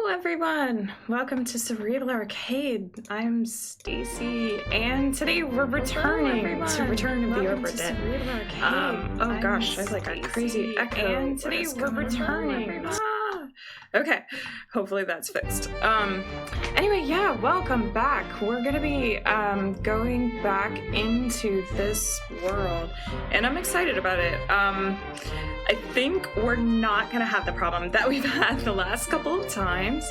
everyone! Welcome to Cerebral Arcade. I'm Stacy, and today we're returning to Return of the Obra Dinn. Oh gosh, I have like a crazy echo. And today we're returning. Okay, hopefully that's fixed. Anyway, yeah, welcome back. We're gonna be going back into this world, and I'm excited about it. I think we're not going to have the problem that we've had the last couple of times,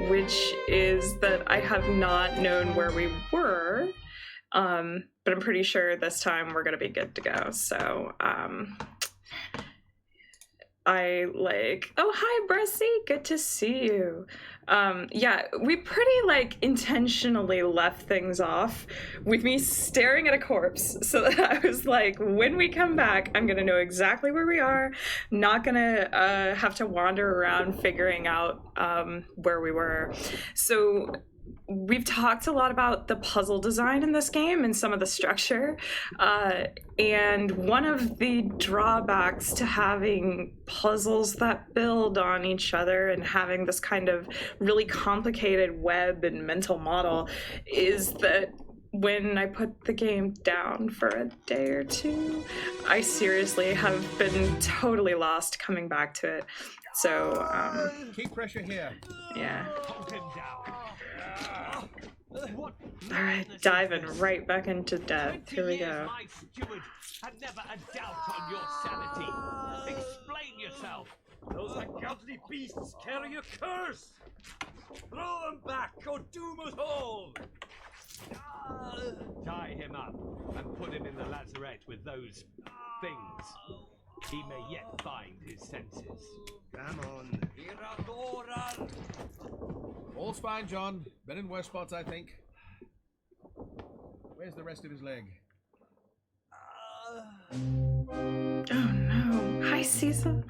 which is that I have not known where we were, but I'm pretty sure this time we're going to be good to go. So, oh, hi, Bressy, good to see you. Yeah, we pretty, intentionally left things off with me staring at a corpse, so that I was like, when we come back, I'm gonna know exactly where we are, not gonna have to wander around figuring out where we were. So we've talked a lot about the puzzle design in this game and some of the structure, and one of the drawbacks to having puzzles that build on each other and having this kind of really complicated web and mental model is that when I put the game down for a day or two, I seriously have been totally lost coming back to it. So, keep pressure here. Yeah. Hold him down. Alright, diving right back into death. Here we go. My steward had never a doubt on your sanity. Explain yourself. Those ungodly beasts carry a curse. Throw them back or doom us all. Tie him up and put him in the lazarette with those things. He may yet find his senses. Come on. All's fine, John. Been in worse spots, I think. Where's the rest of his leg? Oh no. Hi, Cecil.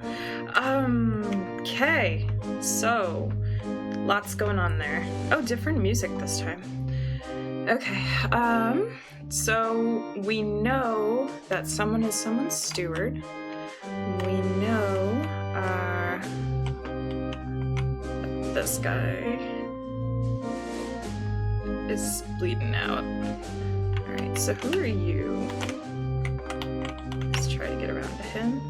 Okay. So, lots going on there. Oh, different music this time. Okay. So we know that someone is someone's steward. We know, this guy is bleeding out. Alright, so who are you? Let's try to get around to him.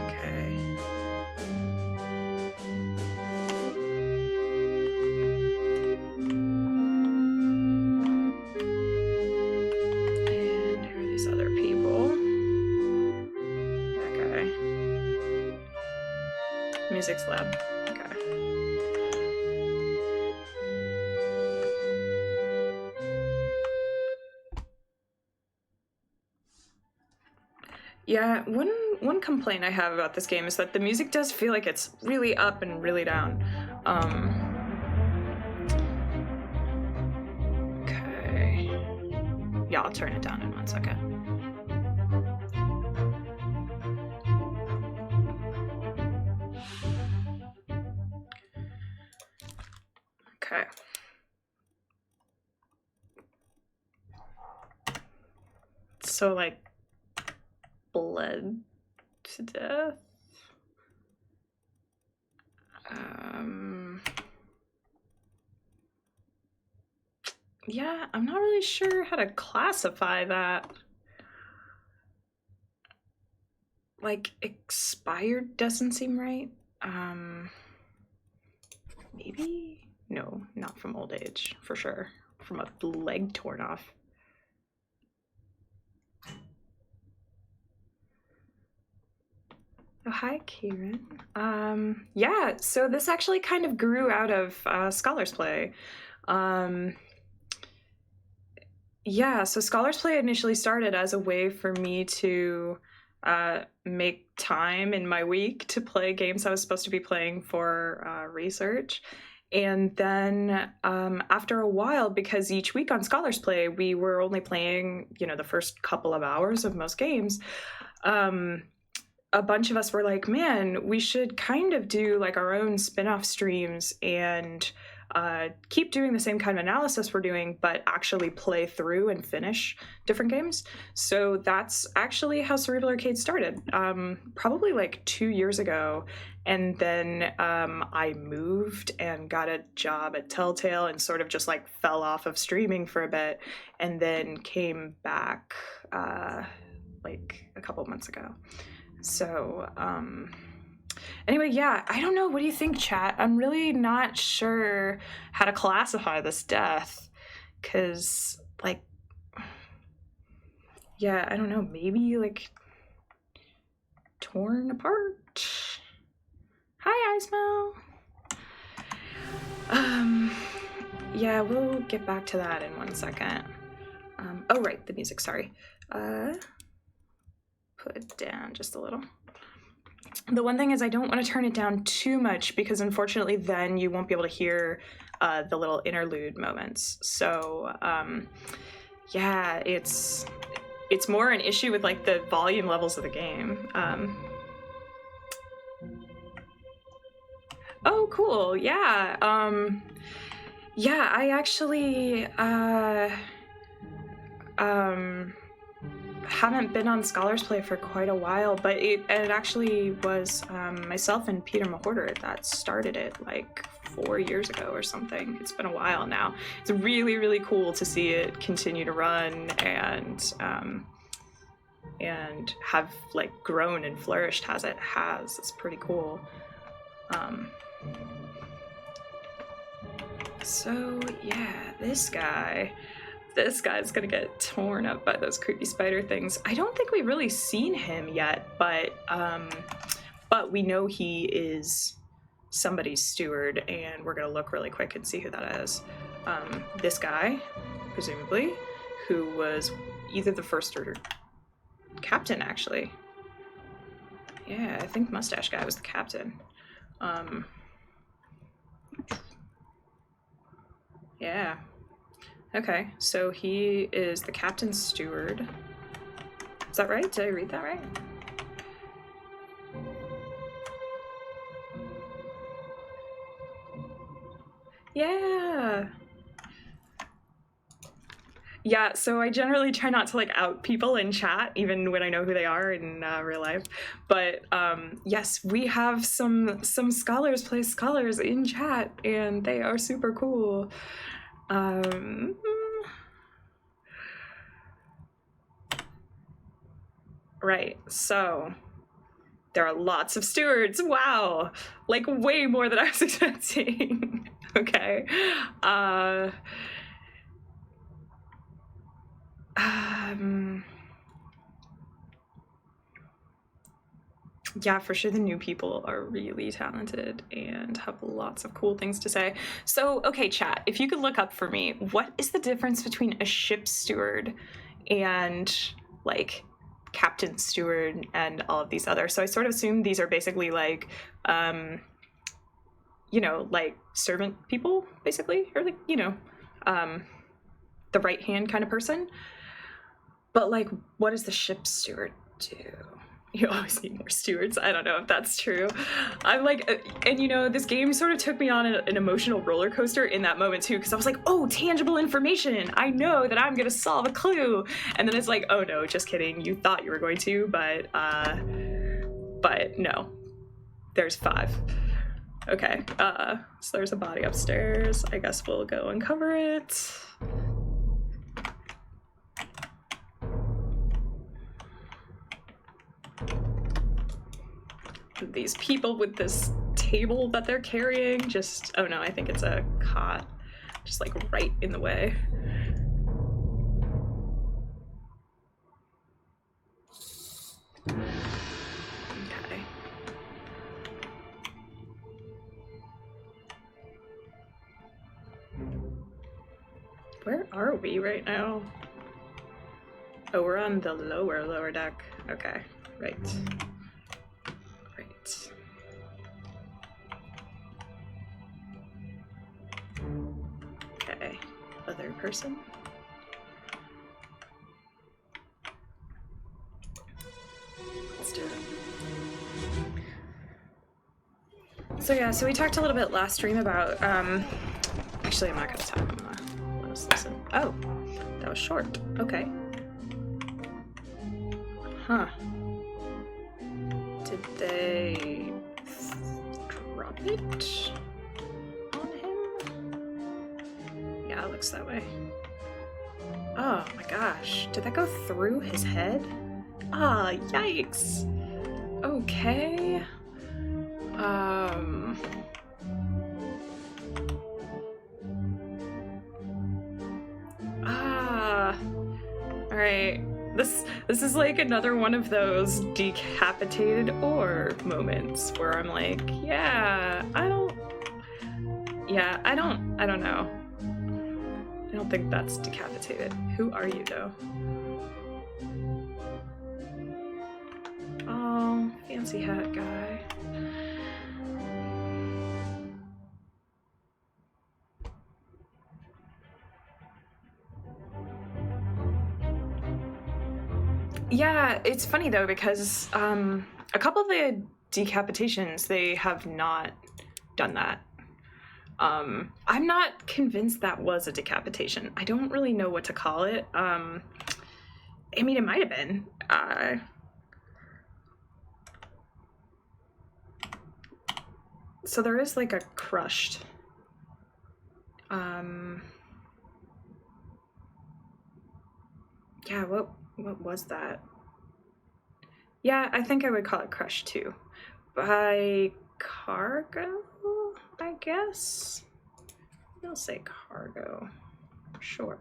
Okay. And who are these other people? That guy. Music's loud. Okay. Yeah, one complaint I have about this game is that the music does feel like it's really up and really down. Okay. Yeah, I'll turn it down in 1 second. Okay. So, bled to death. Yeah, I'm not really sure how to classify that. Expired doesn't seem right. Maybe? No, not from old age, for sure. From a leg torn off. Oh, hi, Kieran. Yeah, so this actually kind of grew out of Scholars Play. Yeah, so Scholars Play initially started as a way for me to make time in my week to play games I was supposed to be playing for research. And then after a while, because each week on Scholars Play, we were only playing, the first couple of hours of most games, a bunch of us were like, man, we should kind of do our own spin-off streams and keep doing the same kind of analysis we're doing, but actually play through and finish different games. So that's actually how Cerebral Arcade started, probably like 2 years ago. And then I moved and got a job at Telltale and sort of just like fell off of streaming for a bit, and then came back like a couple months ago. So anyway, yeah, I don't know. What do you think, chat? I'm really not sure how to classify this death, because like, yeah, I don't know, maybe like torn apart. Hi, Ismo. Yeah, we'll get back to that in 1 second. Oh, right, the music, sorry. Put it down just a little. The one thing is I don't want to turn it down too much, because unfortunately then you won't be able to hear the little interlude moments. So, yeah, it's more an issue with like the volume levels of the game. Oh, cool. Yeah. Yeah, I actually haven't been on Scholars Play for quite a while, but it actually was myself and Peter Mahorter that started it like 4 years ago or something. It's been a while now. It's really, really cool to see it continue to run and have like grown and flourished as it has. It's pretty cool. So yeah, this guy's gonna get torn up by those creepy spider things. I don't think we've really seen him yet, but we know he is somebody's steward, and we're gonna look really quick and see who that is. This guy, presumably, who was either the first or captain, actually. Yeah, I think Mustache Guy was the captain. Yeah. Okay, so he is the captain's steward. Is that right? Did I read that right? Yeah. Yeah, so I generally try not to like out people in chat, even when I know who they are in real life. But yes, we have some Scholars Play scholars in chat, and they are super cool. Right, so there are lots of stewards. Wow, like way more than I was expecting. Okay. Yeah, for sure the new people are really talented and have lots of cool things to say. So, okay, chat, if you could look up for me, what is the difference between a ship steward and, like, captain steward and all of these other? So I sort of assume these are basically, like, you know, like, servant people, basically, or, like, you know, the right-hand kind of person. But, like, what does the ship steward do? You always need more stewards. I don't know if that's true. I'm like, and you know, this game sort of took me on an emotional roller coaster in that moment too, because I was like, oh, tangible information. I know that I'm gonna solve a clue. And then it's like, oh no, just kidding. You thought you were going to, but no. There's 5. Okay, so there's a body upstairs. I guess we'll go uncover it. These people with this table that they're carrying just, oh no, I think it's a cot, just like right in the way. Okay. Where are we right now? Oh, we're on the lower deck. Okay, right. Okay, other person. Let's do it. So yeah, so we talked a little bit last stream about Actually, I'm not gonna talk. I'm gonna let us listen. Oh, that was short. Okay. Huh. Did they drop it on him? Yeah, it looks that way. Oh my gosh. Did that go through his head? Ah, yikes. Okay. Alright. This is like another one of those decapitated ore moments where I'm like, I don't know. I don't think that's decapitated. Who are you though? Oh, fancy hat guy. Yeah, it's funny though because a couple of the decapitations, they have not done that. I'm not convinced that was a decapitation. I don't really know what to call it. I mean, it might have been. So there is like a crushed. Yeah, what was that? Yeah, I think I would call it crushed too. By cargo, I guess? I'll say cargo. Sure.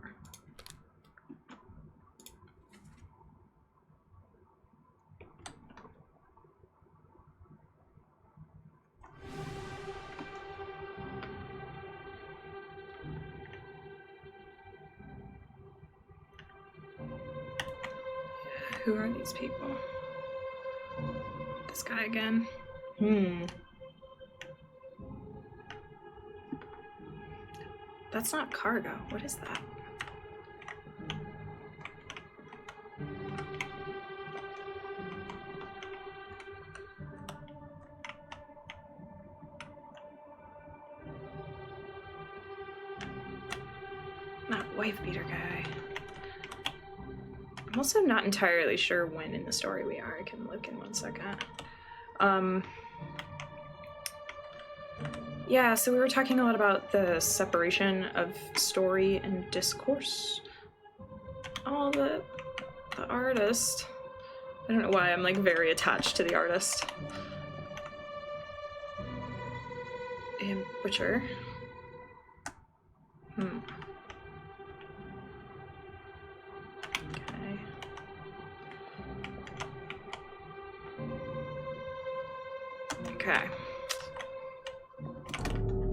Who are these people? This guy again. That's not cargo. What is that? Not wife beater guy. I'm also not entirely sure when in the story we are. I can look in 1 second. Yeah, so we were talking a lot about the separation of story and discourse. Oh, the artist. I don't know why I'm like very attached to the artist. And Butcher. Okay.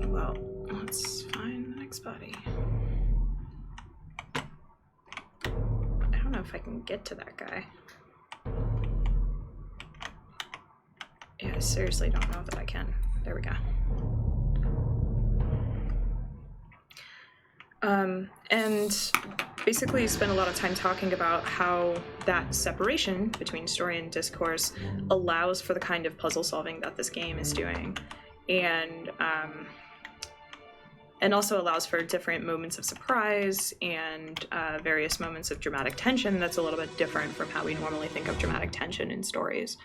Well, let's find the next body. I don't know if I can get to that guy. Yeah, I seriously don't know that I can. There we go. And basically spent a lot of time talking about how that separation between story and discourse allows for the kind of puzzle solving that this game is doing, and also allows for different moments of surprise and various moments of dramatic tension that's a little bit different from how we normally think of dramatic tension in stories.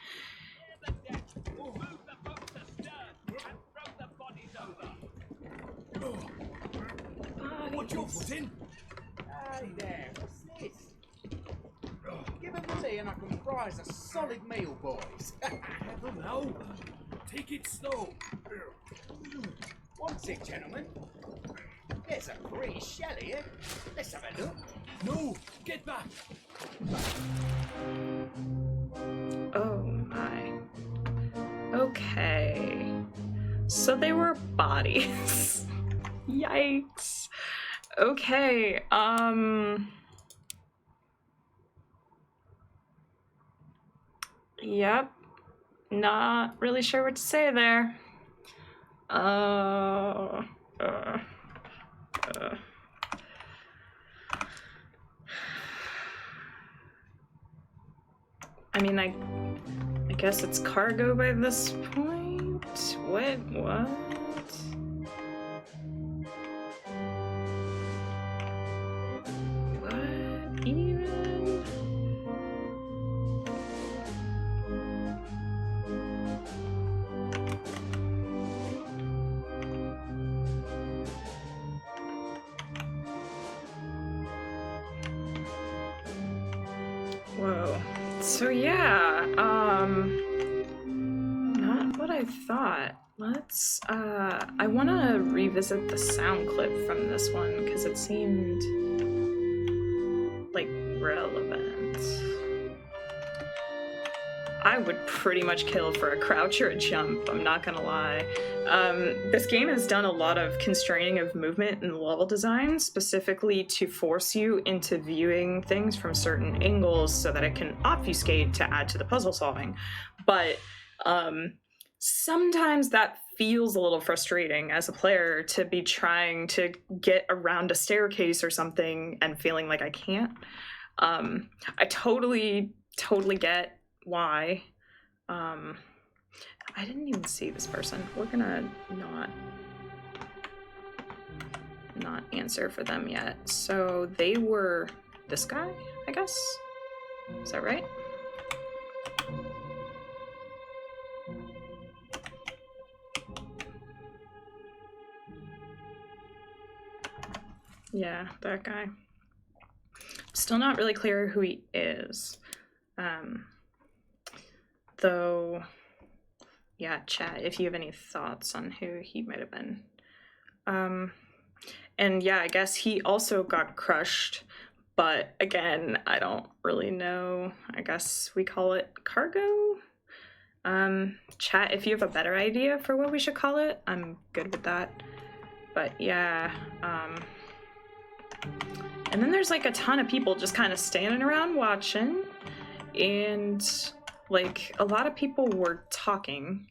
What's your foot in? Hey there, what's this? Give them to me and I can prize a solid meal, boys. Never know. Take it slow. What's it, gentlemen? There's a pretty shell here. Let's have a look. No, get back. Oh my. Okay. So they were bodies. Yikes. Okay, yep. Not really sure what to say there. I mean, I guess it's cargo by this point. What? So yeah, not what I thought. Let's, I want to revisit the sound clip from this one because it seemed like relevant. I would pretty much kill for a crouch or a jump, I'm not gonna lie. This game has done a lot of constraining of movement and level design, specifically to force you into viewing things from certain angles so that it can obfuscate to add to the puzzle solving. But sometimes that feels a little frustrating as a player to be trying to get around a staircase or something and feeling like I can't. I totally get why. I didn't even see this person. We're gonna not answer for them yet. So they were this guy, I guess? Is that right? Yeah, that guy. Still not really clear who he is. Though, yeah, chat if you have any thoughts on who he might have been. And yeah, I guess he also got crushed, but again, I don't really know. I guess we call it cargo? Chat if you have a better idea for what we should call it. I'm good with that. But yeah, and then there's like a ton of people just kind of standing around watching, and like a lot of people were talking.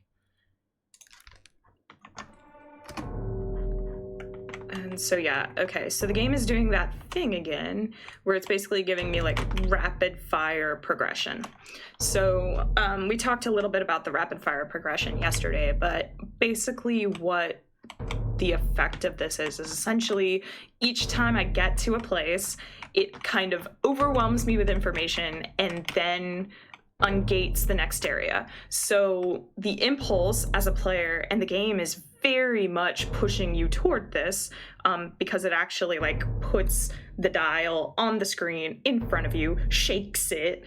And so yeah, okay, so the game is doing that thing again where it's basically giving me like rapid fire progression. So we talked a little bit about the rapid fire progression yesterday, but basically what the effect of this is essentially each time I get to a place, it kind of overwhelms me with information and then ungates the next area. So the impulse as a player and the game is very much pushing you toward this, because it actually like puts the dial on the screen in front of you, shakes it,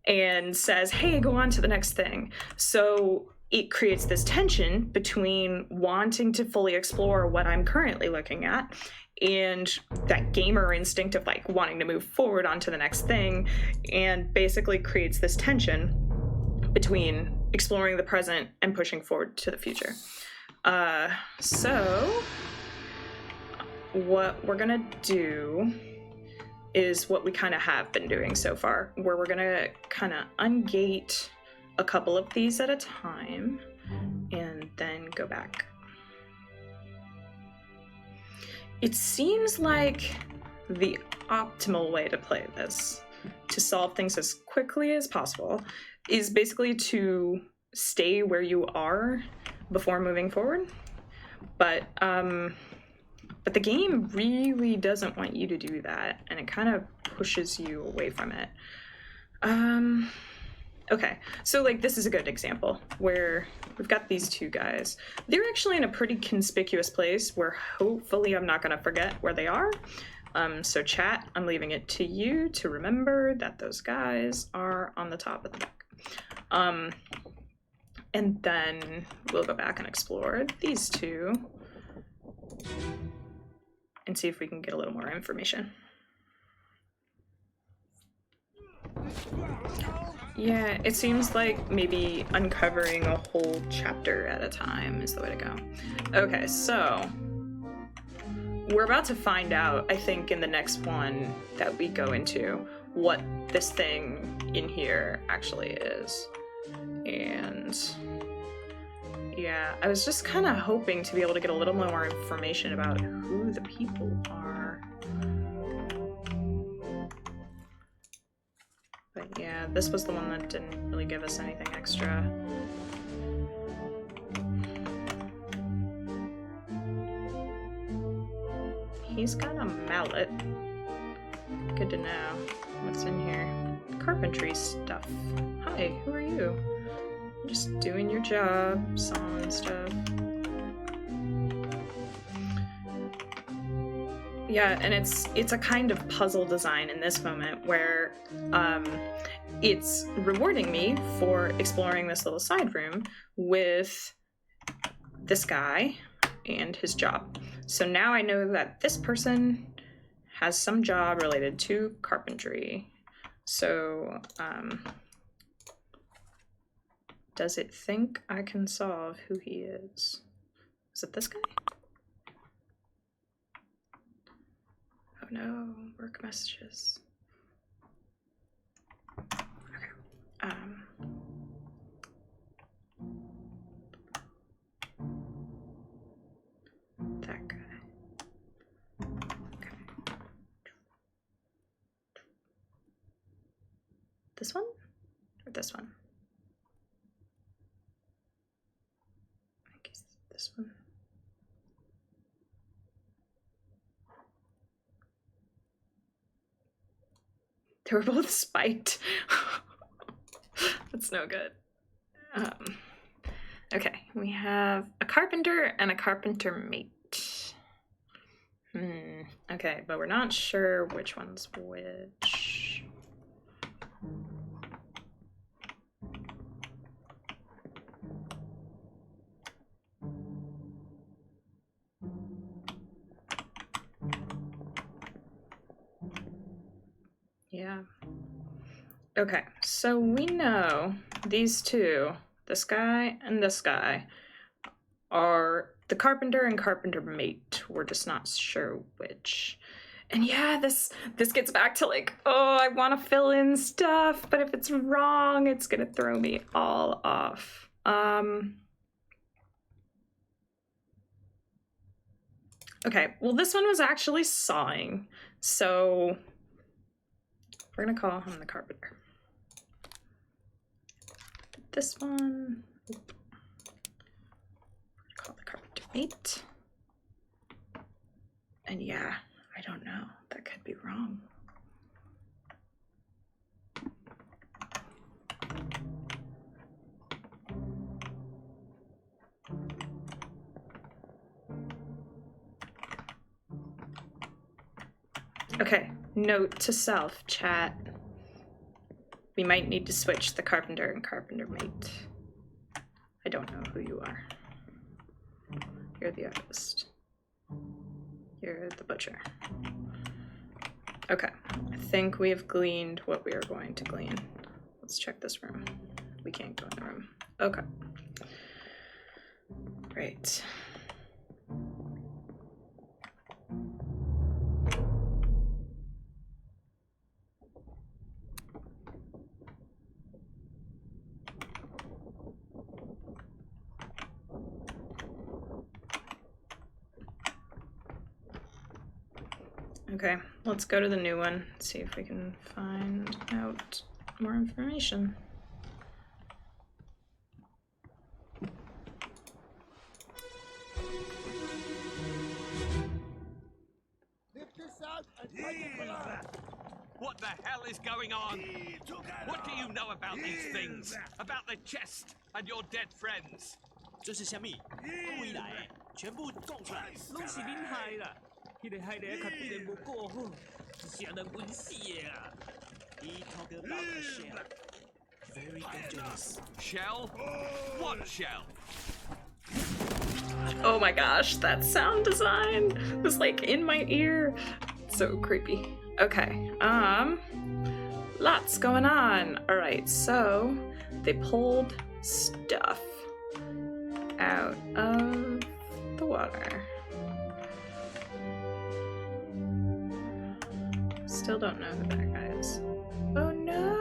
and says, hey, go on to the next thing. So it creates this tension between wanting to fully explore what I'm currently looking at and that gamer instinct of like wanting to move forward onto the next thing, and basically creates this tension between exploring the present and pushing forward to the future. So what we're gonna do is what we kind of have been doing so far, where we're gonna kind of ungate a couple of these at a time and then go back. It seems like the optimal way to play this, to solve things as quickly as possible, is basically to stay where you are before moving forward. But the game really doesn't want you to do that, and it kind of pushes you away from it. Okay, so like this is a good example where we've got these two guys. They're actually in a pretty conspicuous place where hopefully I'm not gonna forget where they are. So chat, I'm leaving it to you to remember that those guys are on the top of the deck. And then we'll go back and explore these two and see if we can get a little more information. Yeah, it seems like maybe uncovering a whole chapter at a time is the way to go. Okay, so we're about to find out, I think, in the next one that we go into, what this thing in here actually is. And yeah, I was just kind of hoping to be able to get a little more information about who the people are. But yeah, this was the one that didn't really give us anything extra. He's got a mallet. Good to know. What's in here? Carpentry stuff. Hi, who are you? Just doing your job, sawing stuff. Yeah, and it's a kind of puzzle design in this moment where it's rewarding me for exploring this little side room with this guy and his job. So now I know that this person has some job related to carpentry. So, does it think I can solve who he is? Is it this guy? Oh no, work messages. Okay. That guy. Okay. This one? Or this one? I guess this one. They were both spiked. That's no good. Okay, we have a carpenter and a carpenter mate. Okay, but we're not sure which one's which. Yeah. Okay, so we know these two, this guy and this guy, are the carpenter and carpenter mate. We're just not sure which. And yeah, this gets back to like, oh, I want to fill in stuff, but if it's wrong, it's gonna throw me all off. Okay, well, this one was actually sawing, so we're gonna call him the carpenter. This one, call the carpenter mate. And yeah, I don't know, that could be wrong. Okay, note to self, chat. We might need to switch the carpenter and carpenter mate. I don't know who you are. You're the artist. You're the butcher. Okay, I think we have gleaned what we are going to glean. Let's check this room. We can't go in the room. Okay. Great. Okay, let's go to the new one, see if we can find out more information. What the hell is going on? What do you know about these things? About the chest and your dead friends? 这是虾米？未来全部供出来，拢是恁害啦！迄个害得较比人无过好，是让人晕死的啊！He talk about a shell, very dangerous. Shell? What shell? Oh my gosh, that sound design was like in my ear. So creepy. Okay, lots going on. All right, so they pulled stuff out of the water. Still don't know who that guy is. Oh no!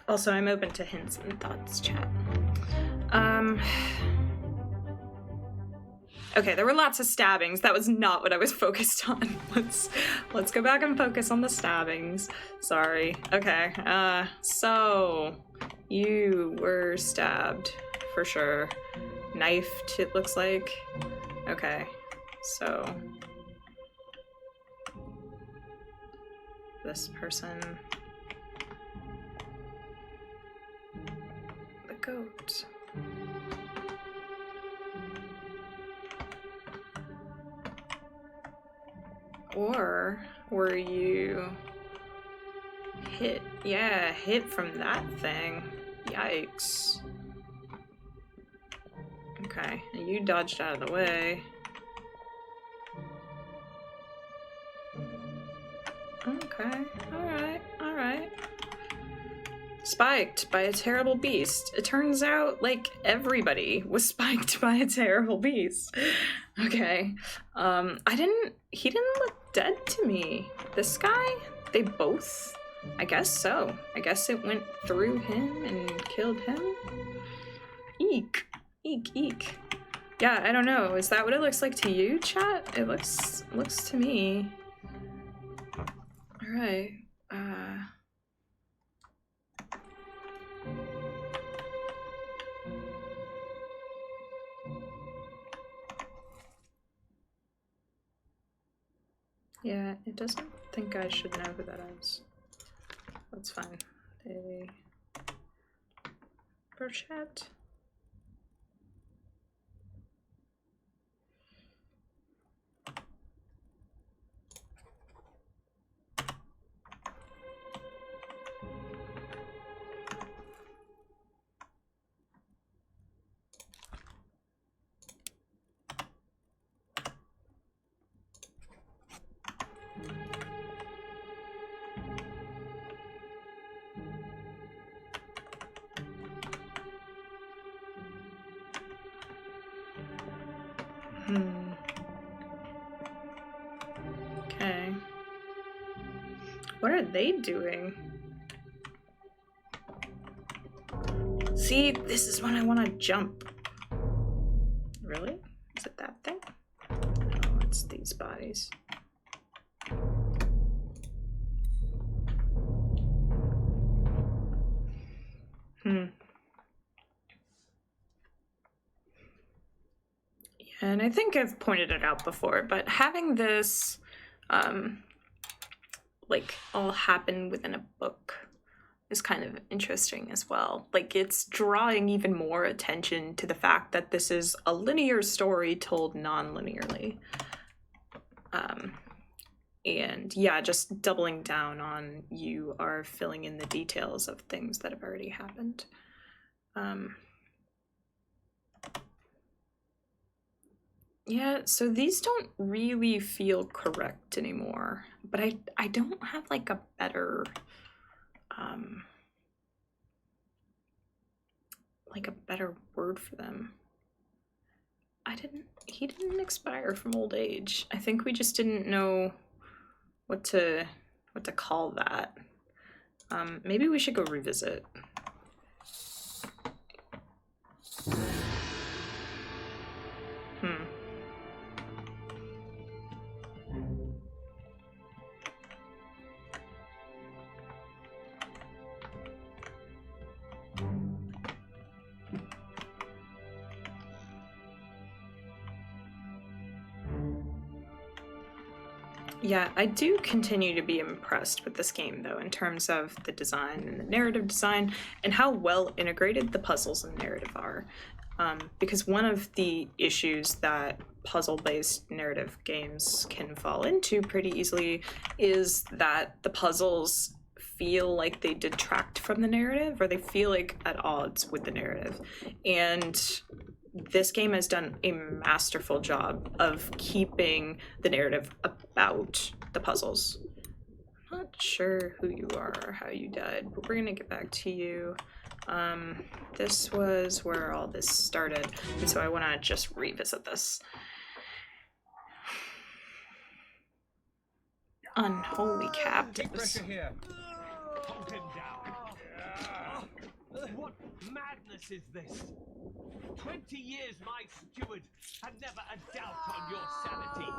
Also, I'm open to hints and thoughts, chat. Okay, there were lots of stabbings. That was not what I was focused on. Let's go back and focus on the stabbings. Sorry. Okay. So you were stabbed for sure. Knifed, it looks like. Okay. So this person, the goat. Or were you hit? Yeah, hit from that thing. Yikes. Okay, you dodged out of the way. Okay, alright. Spiked by a terrible beast. It turns out, like, everybody was spiked by a terrible beast. Okay. He didn't look dead to me. This guy? They both? I guess so. I guess it went through him and killed him? Eek. Eek. Yeah, I don't know. Is that what it looks like to you, chat? It looks to me. Alright. Yeah, it doesn't think I should know who that is. That's fine. For chat. Okay. What are they doing? See, this is when I want to jump. Really? Is it that thing? No, it's these bodies. And I think I've pointed it out before, but having this, like, all happen within a book is kind of interesting as well. Like, it's drawing even more attention to the fact that this is a linear story told non-linearly. And yeah, just doubling down on you are filling in the details of things that have already happened. Yeah, so these don't really feel correct anymore, but I don't have like a better word for them. He didn't expire from old age. I think we just didn't know what to call that. Maybe we should go revisit. Yeah, I do continue to be impressed with this game, though, in terms of the design and the narrative design and how well integrated the puzzles and narrative are. Because one of the issues that puzzle-based narrative games can fall into pretty easily is that the puzzles feel like they detract from the narrative, or they feel like at odds with the narrative. And this game has done a masterful job of keeping the narrative about the puzzles. I'm not sure who you are or how you died, but we're gonna get back to you. This was where all this started, and so I want to just revisit this. Unholy captives. Keep pressure here. Hold him down. What madness madness is this? 20 years my steward had never a doubt on your sanity.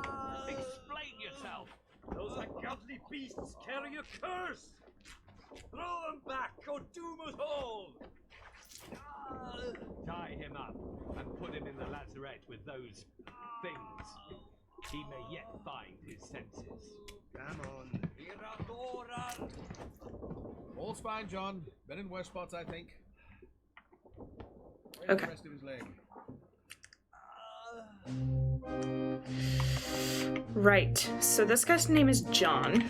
Explain yourself. Those ungodly beasts carry a curse! Throw them back or doom us all! Tie him up and put him in the lazarette with those things. He may yet find his senses. Come on. All's fine, John. Been in worse spots, I think. Where's Okay. the rest of his leg? Right. So this guy's name is John.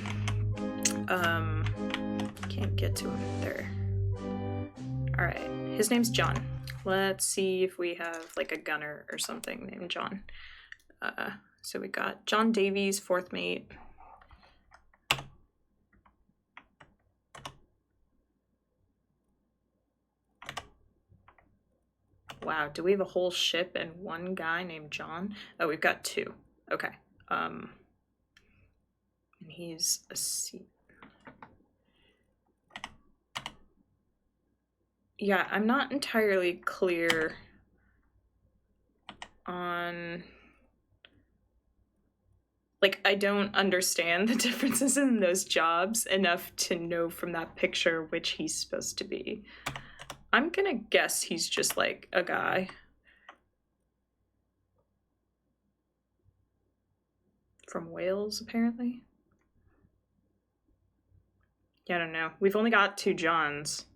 Can't get to him there. All right. His name's John. Let's see if we have like a gunner or something named John. So we got John Davies, 4th mate. Wow, do we have a whole ship and one guy named John? Oh, we've got 2. Okay. And he's a C. Yeah, I'm not entirely clear on... Like, I don't understand the differences in those jobs enough to know from that picture which he's supposed to be. I'm gonna guess he's just like a guy. From Wales, apparently. Yeah, I don't know. We've only got 2 Johns.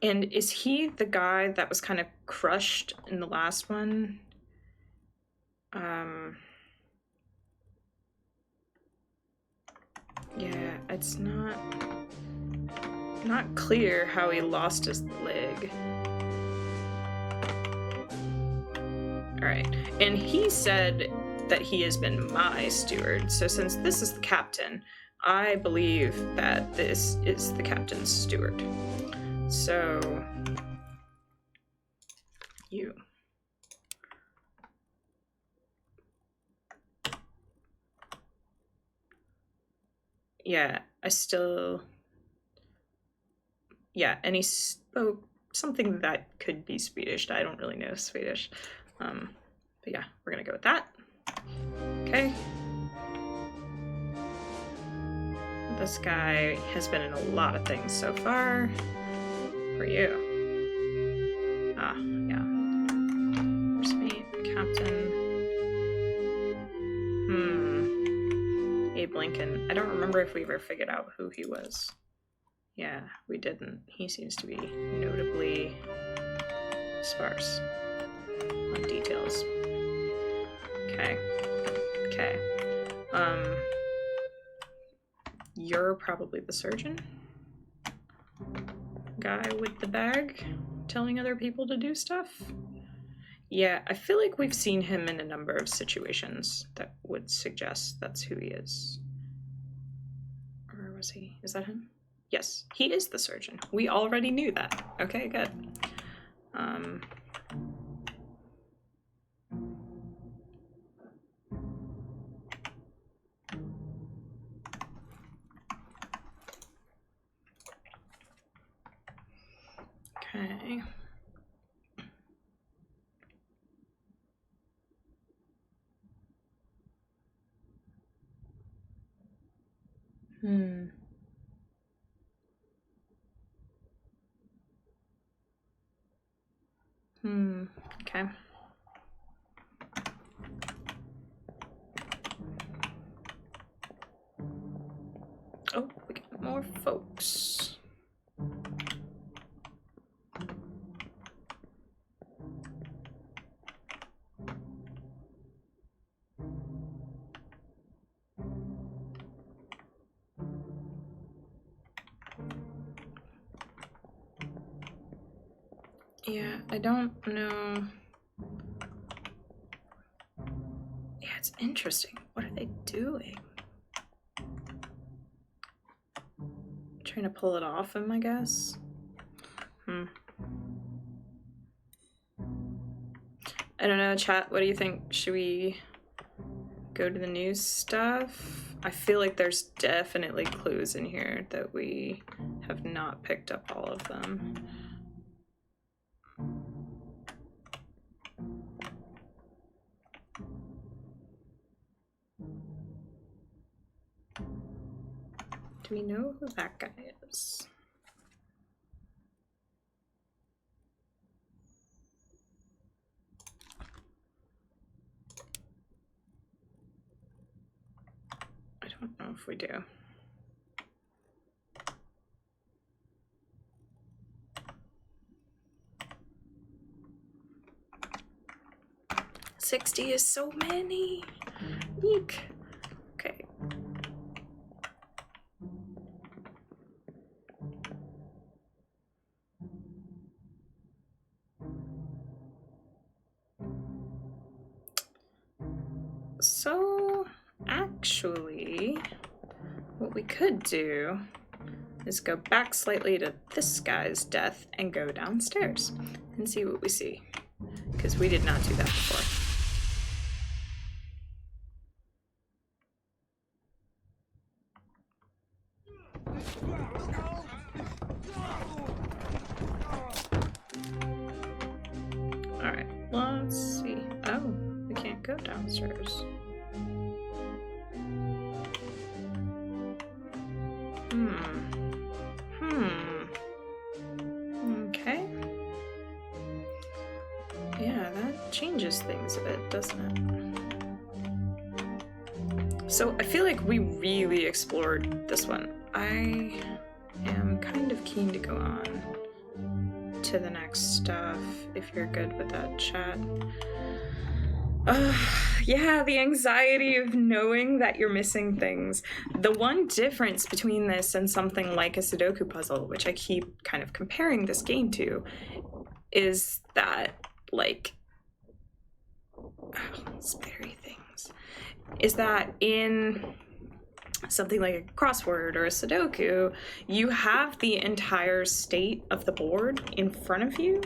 And is he the guy that was kind of crushed in the last one? Yeah, it's not clear how he lost his leg. All right, and he said that he has been my steward. So since this is the captain, I believe that this is the captain's steward. So, you. Yeah, I still... Yeah, and he spoke something that could be Swedish. I don't really know Swedish. But yeah, we're gonna go with that. Okay. This guy has been in a lot of things so far. For you. Ah, yeah. First mate, captain. Abe Lincoln. I don't remember if we ever figured out who he was. Yeah, we didn't. He seems to be notably sparse on details. Okay. Okay. You're probably the surgeon? Guy with the bag telling other people to do stuff? Yeah, I feel like we've seen him in a number of situations that would suggest that's who he is. Or was he? Is that him? Yes, he is the surgeon. We already knew that. Okay, good. Okay. Okay. Oh, we got more folks. Yeah, I don't know. Yeah, it's interesting. What are they doing? Trying to pull it off him, I guess. I don't know, chat. What do you think? Should we go to the news stuff. I feel like there's definitely clues in here that we have not picked up all of them. Do we know who that guy is? I don't know if we do. $60 is so many. Eek. Okay. So, actually, what we could do is go back slightly to this guy's death and go downstairs and see what we see. Because we did not do that before. Alright, let's see. Oh, we can't go downstairs. Okay. Yeah, that changes things a bit, doesn't it? So I feel like we really explored this one. I am kind of keen to go on to the next stuff, if you're good with that, chat. Yeah, the anxiety of knowing that you're missing things. The one difference between this and something like a Sudoku puzzle, which I keep kind of comparing this game to, is that, like, spidery things, is that in something like a crossword or a Sudoku, you have the entire state of the board in front of you.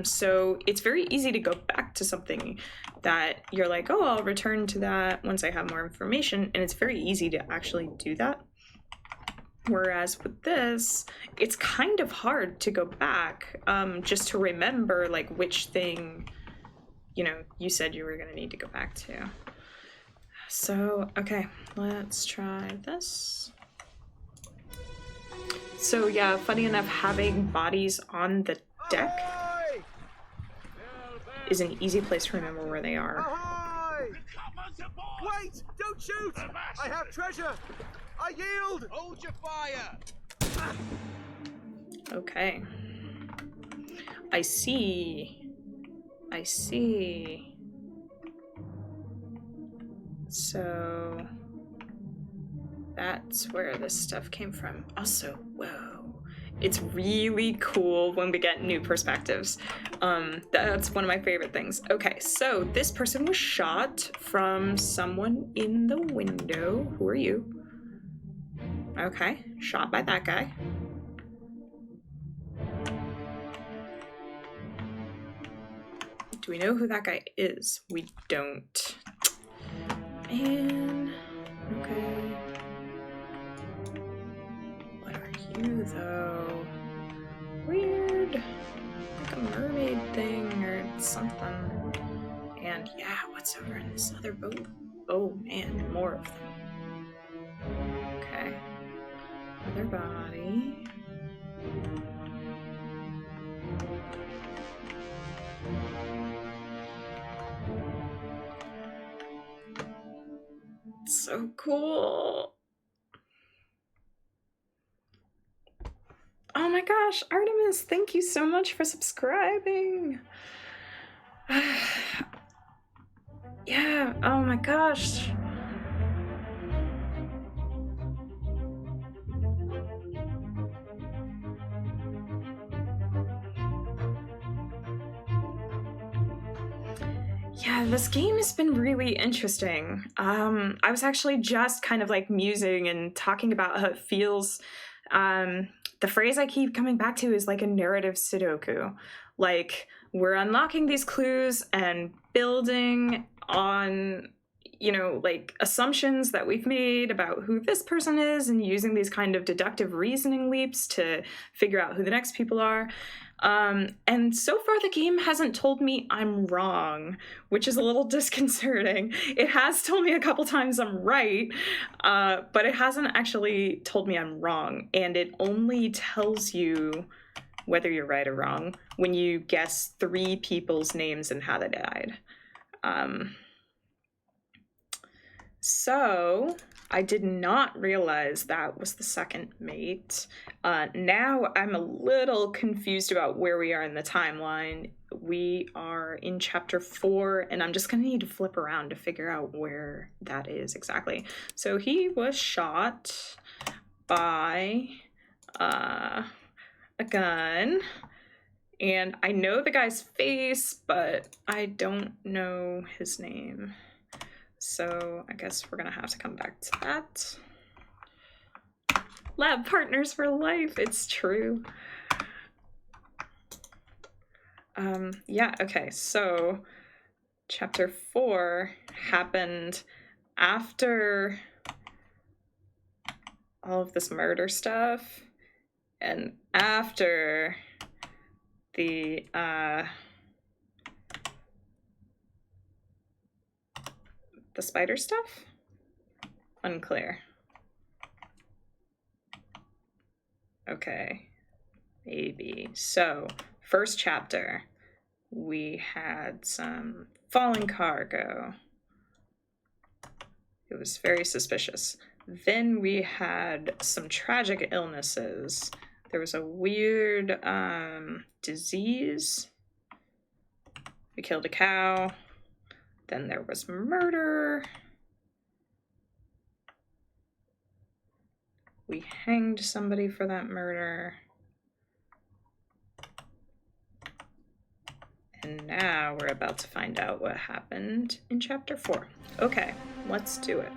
So it's very easy to go back to something that you're like, oh, I'll return to that once I have more information, and it's very easy to actually do that. Whereas with this, it's kind of hard to go back just to remember, like, which thing, you know, you said you were going to need to go back to. So, okay, let's try this. So yeah, funny enough, having bodies on the deck is an easy place to remember where they are. Ahoy! Wait! Don't shoot! I have treasure! I yield! Hold your fire! Okay. I see. I see. So that's where this stuff came from. Also, whoa. It's really cool when we get new perspectives. That's one of my favorite things. Okay, so this person was shot from someone in the window. Who are you? Okay, shot by that guy. Do we know who that guy is? We don't. Man, okay. What are you, though? Weird. Like a mermaid thing or something. And yeah, what's over in this other boat? Oh man, more of them. Okay. Other body. So cool. Oh my gosh, Artemis, thank you so much for subscribing. Yeah, oh my gosh. Yeah, this game has been really interesting. I was actually just kind of like musing and talking about how it feels. The phrase I keep coming back to is like a narrative Sudoku. Like, we're unlocking these clues and building on you know, like assumptions that we've made about who this person is and using these kind of deductive reasoning leaps to figure out who the next people are. And so far the game hasn't told me I'm wrong, which is a little disconcerting. It has told me a couple times I'm right, but it hasn't actually told me I'm wrong. And it only tells you whether you're right or wrong when you guess 3 people's names and how they died. So I did not realize that was the second mate. Now I'm a little confused about where we are in the timeline. We are in chapter 4, and I'm just gonna need to flip around to figure out where that is exactly. So he was shot by a gun, and I know the guy's face, but I don't know his name. So I guess we're gonna have to come back to that. Lab partners for life, it's true. Yeah, okay, so chapter 4 happened after all of this murder stuff and after the spider stuff? Unclear. Okay, maybe. So, first chapter, we had some falling cargo. It was very suspicious. Then we had some tragic illnesses. There was a weird disease. We killed a cow. Then there was murder. We hanged somebody for that murder. And now we're about to find out what happened in chapter 4. Okay, let's do it.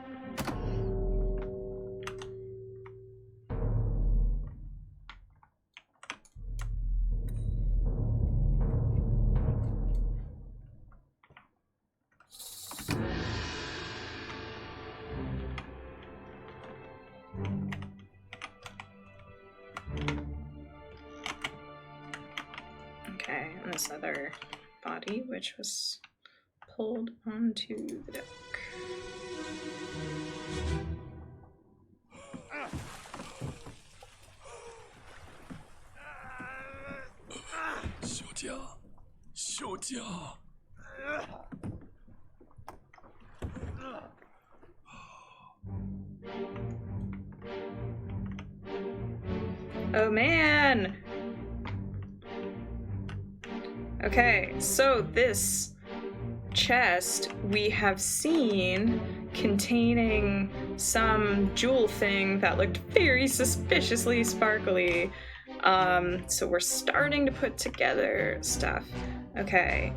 Okay, and this other body, which was pulled onto the deck. Oh man! Okay, so this chest we have seen containing some jewel thing that looked very suspiciously sparkly. So we're starting to put together stuff. Okay,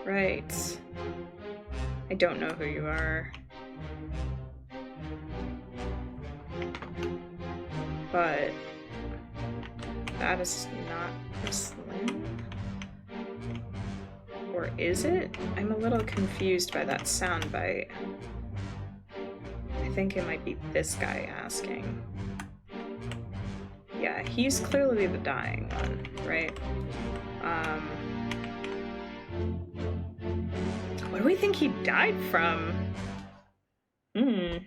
right. I don't know who you are. But that is not Miss Lynn. Or is it? I'm a little confused by that soundbite. I think it might be this guy asking. Yeah, he's clearly the dying one, right? What do we think he died from? Yeah.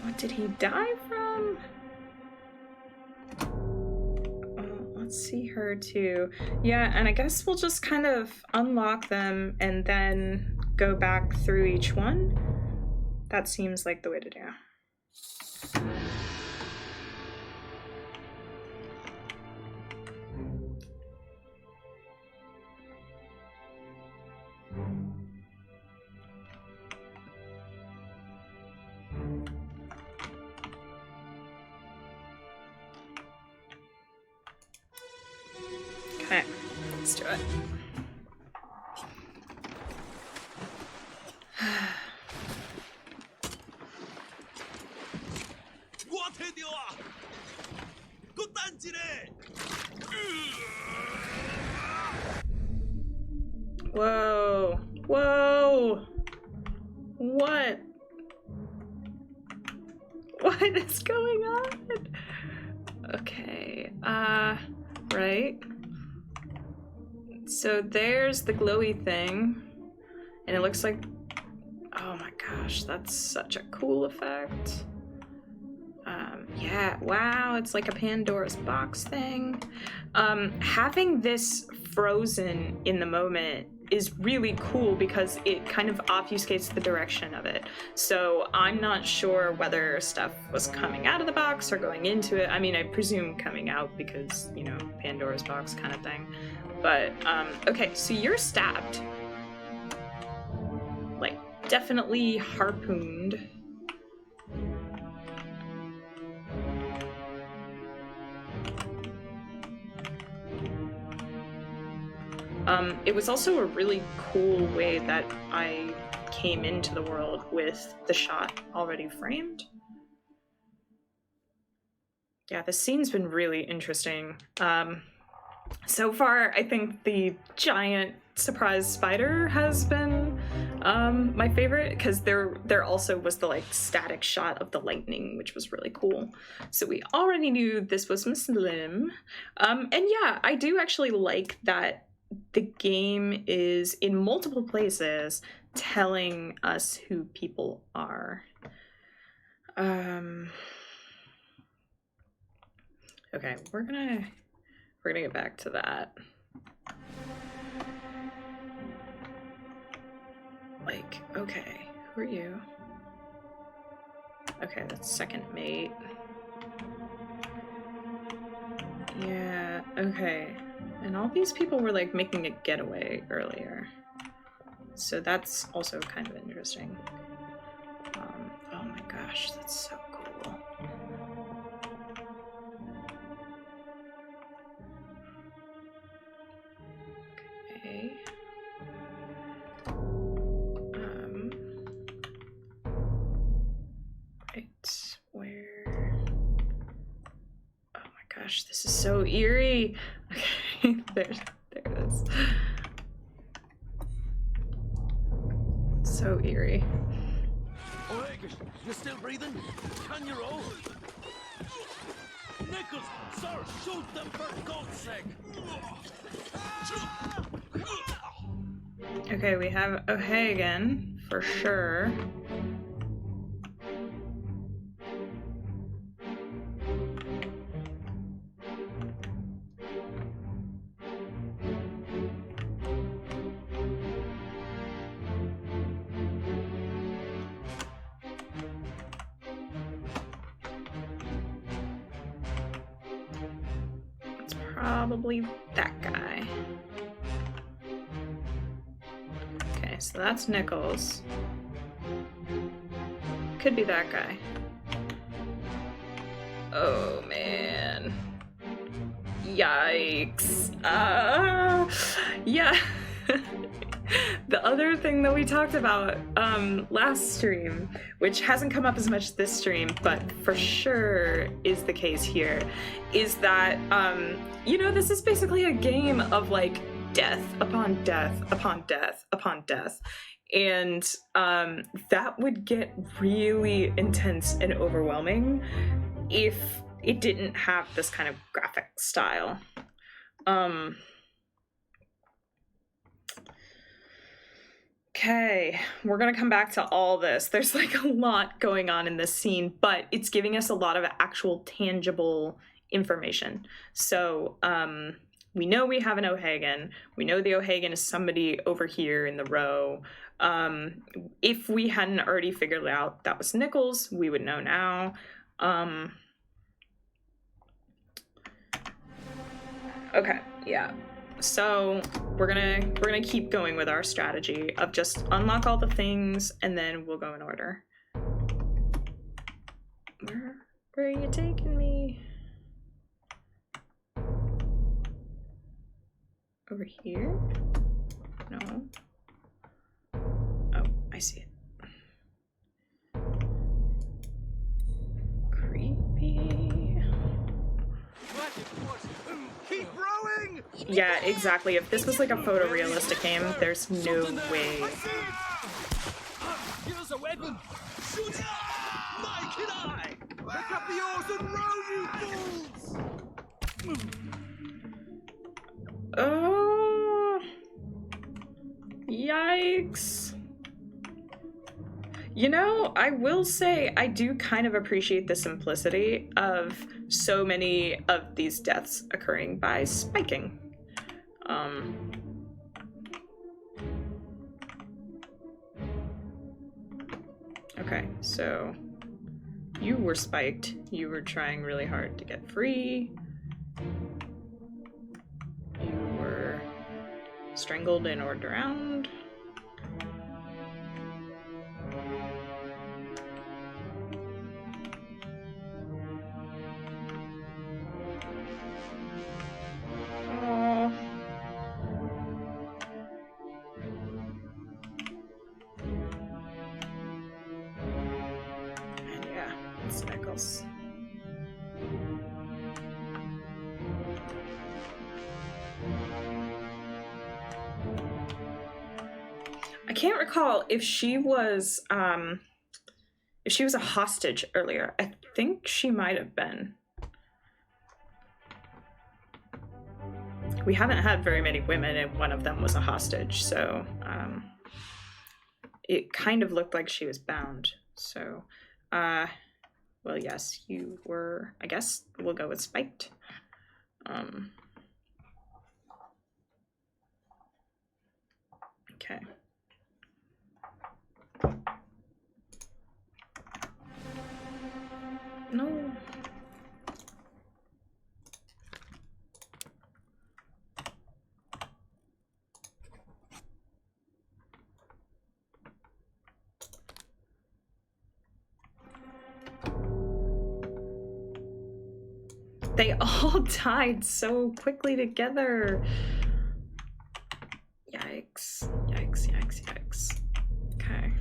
What did he die from? Let's see her too. Yeah, and I guess we'll just kind of unlock them and then go back through each one. That seems like the way to do. Okay, let's do it. Whoa. Whoa. What? What is going on? Okay. Right. So there's the glowy thing. And it looks like... Oh my gosh, that's such a cool effect. Yeah, wow, it's like a Pandora's box thing. Having this frozen in the moment is really cool because it kind of obfuscates the direction of it. So I'm not sure whether stuff was coming out of the box or going into it. I mean, I presume coming out because, you know, Pandora's box kind of thing. But, okay, so you're stabbed. Like, definitely harpooned. It was also a really cool way that I came into the world with the shot already framed. Yeah, the scene's been really interesting. So far, I think the giant surprise spider has been my favorite, because there also was the like static shot of the lightning, which was really cool. So we already knew this was Muslim. And yeah, I do actually like that the game is in multiple places telling us who people are. Okay, we're gonna get back to that. Like, okay, who are you? Okay, that's second mate. Yeah, okay. And all these people were like making a getaway earlier. So that's also kind of interesting. Oh my gosh, that's so cool. Okay. Right, where? Oh my gosh, this is so eerie. Okay, there it is. So eerie. Oregon, you still breathing? Can you roll? Nichols, sir, shoot them for God's sake! Okay, we have O'Hagan for sure. Probably that guy. Okay, so that's Nichols. Could be that guy. Oh man. Yikes. Yeah. The other thing that we talked about last stream, which hasn't come up as much this stream, but for sure is the case here, is that, you know, this is basically a game of like death upon death upon death upon death. And that would get really intense and overwhelming if it didn't have this kind of graphic style. Okay, we're gonna come back to all this. There's like a lot going on in this scene, but it's giving us a lot of actual tangible information. So we know we have an O'Hagan. We know the O'Hagan is somebody over here in the row. If we hadn't already figured out that was Nichols, we would know now. Okay, yeah. So we're gonna keep going with our strategy of just unlock all the things and then we'll go in order. Where are you taking me? Over here? No. Oh, I see it. Creepy. Keep rowing! Yeah, exactly. If this was like a photorealistic game, there's no way. Here's a weapon. Shoot! My kid eye! Pick up the oars and row, you fools! Oh, yikes. You know, I will say I do kind of appreciate the simplicity of so many of these deaths occurring by spiking. Okay, so you were spiked. You were trying really hard to get free. You were strangled and or drowned. Oh. And yeah, it's Nichols. I can't recall if she was a hostage earlier. I think she might have been. We haven't had very many women, and one of them was a hostage, so it kind of looked like she was bound. So, well, yes, you were. I guess we'll go with spiked. Okay. No. They all died so quickly together. Yikes. Yikes, yikes, yikes. Okay.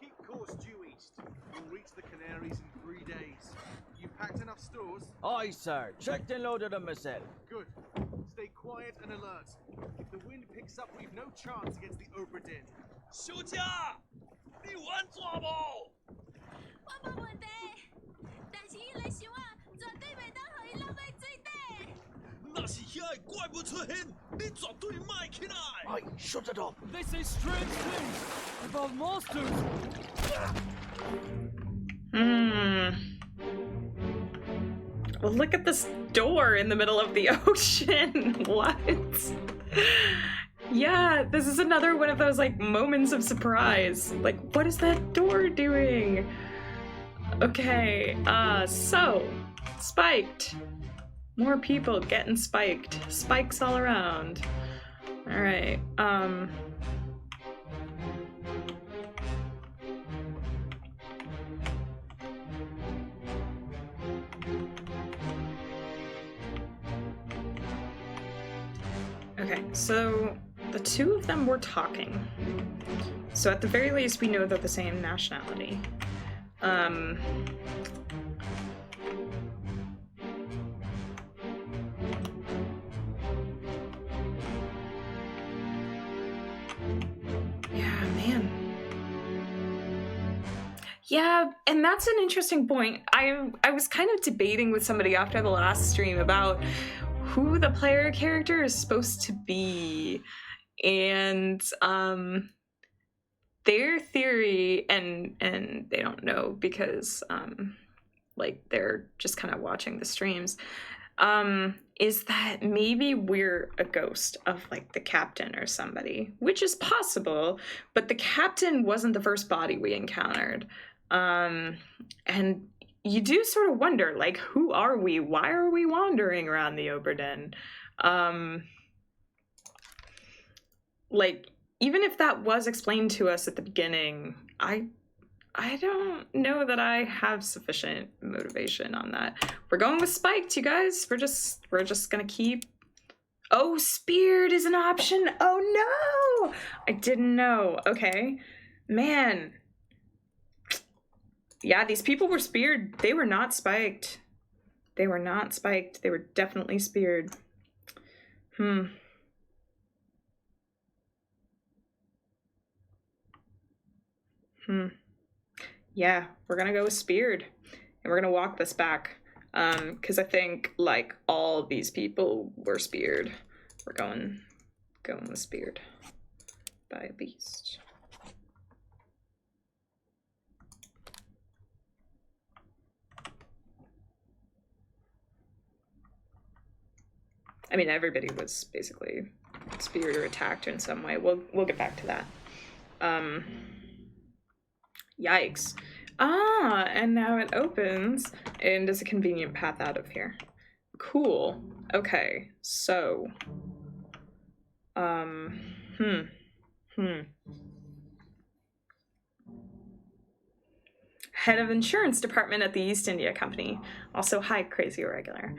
Keep course due east. You'll reach the Canaries in 3 days. You packed enough stores? Aye, sir. Checked and loaded them myself. Good. Stay quiet and alert. If the wind picks up, we've no chance against the Obra Dinn. 休假，你玩抓不？我冇问题，但是伊来想啊，绝对袂当互伊落去水底。那是遐个怪物出现，你绝对卖起来。 Aye, shut it up. They say strange things about monsters. Well, look at this door in the middle of the ocean. What? Yeah, this is another one of those like moments of surprise. Like, what is that door doing? Okay, so spiked. More people getting spiked. Spikes all around. All right. Okay, so the two of them were talking. So at the very least, we know they're the same nationality. Yeah, man. Yeah, and that's an interesting point. I was kind of debating with somebody after the last stream about who the player character is supposed to be, and their theory, and they don't know because like they're just kind of watching the streams, is that maybe we're a ghost of like the captain or somebody, which is possible, but the captain wasn't the first body we encountered. And you do sort of wonder, like, who are we? Why are we wandering around the Obra Dinn? Like, even if that was explained to us at the beginning, I don't know that I have sufficient motivation on that. We're going with spiked, you guys. We're just gonna keep. Oh, speared is an option. Oh no, I didn't know. Okay, man. Yeah, these people were speared. They were not spiked. They were not spiked. They were definitely speared. Yeah, we're gonna go with speared. And we're gonna walk this back. Because I think, like, all of these people were speared. We're going with speared by a beast. I mean, everybody was basically speared or attacked in some way. We'll get back to that. Yikes. Ah, and now it opens and is a convenient path out of here. Cool. Okay, so Head of insurance department at the East India Company. Also, hi, crazy irregular.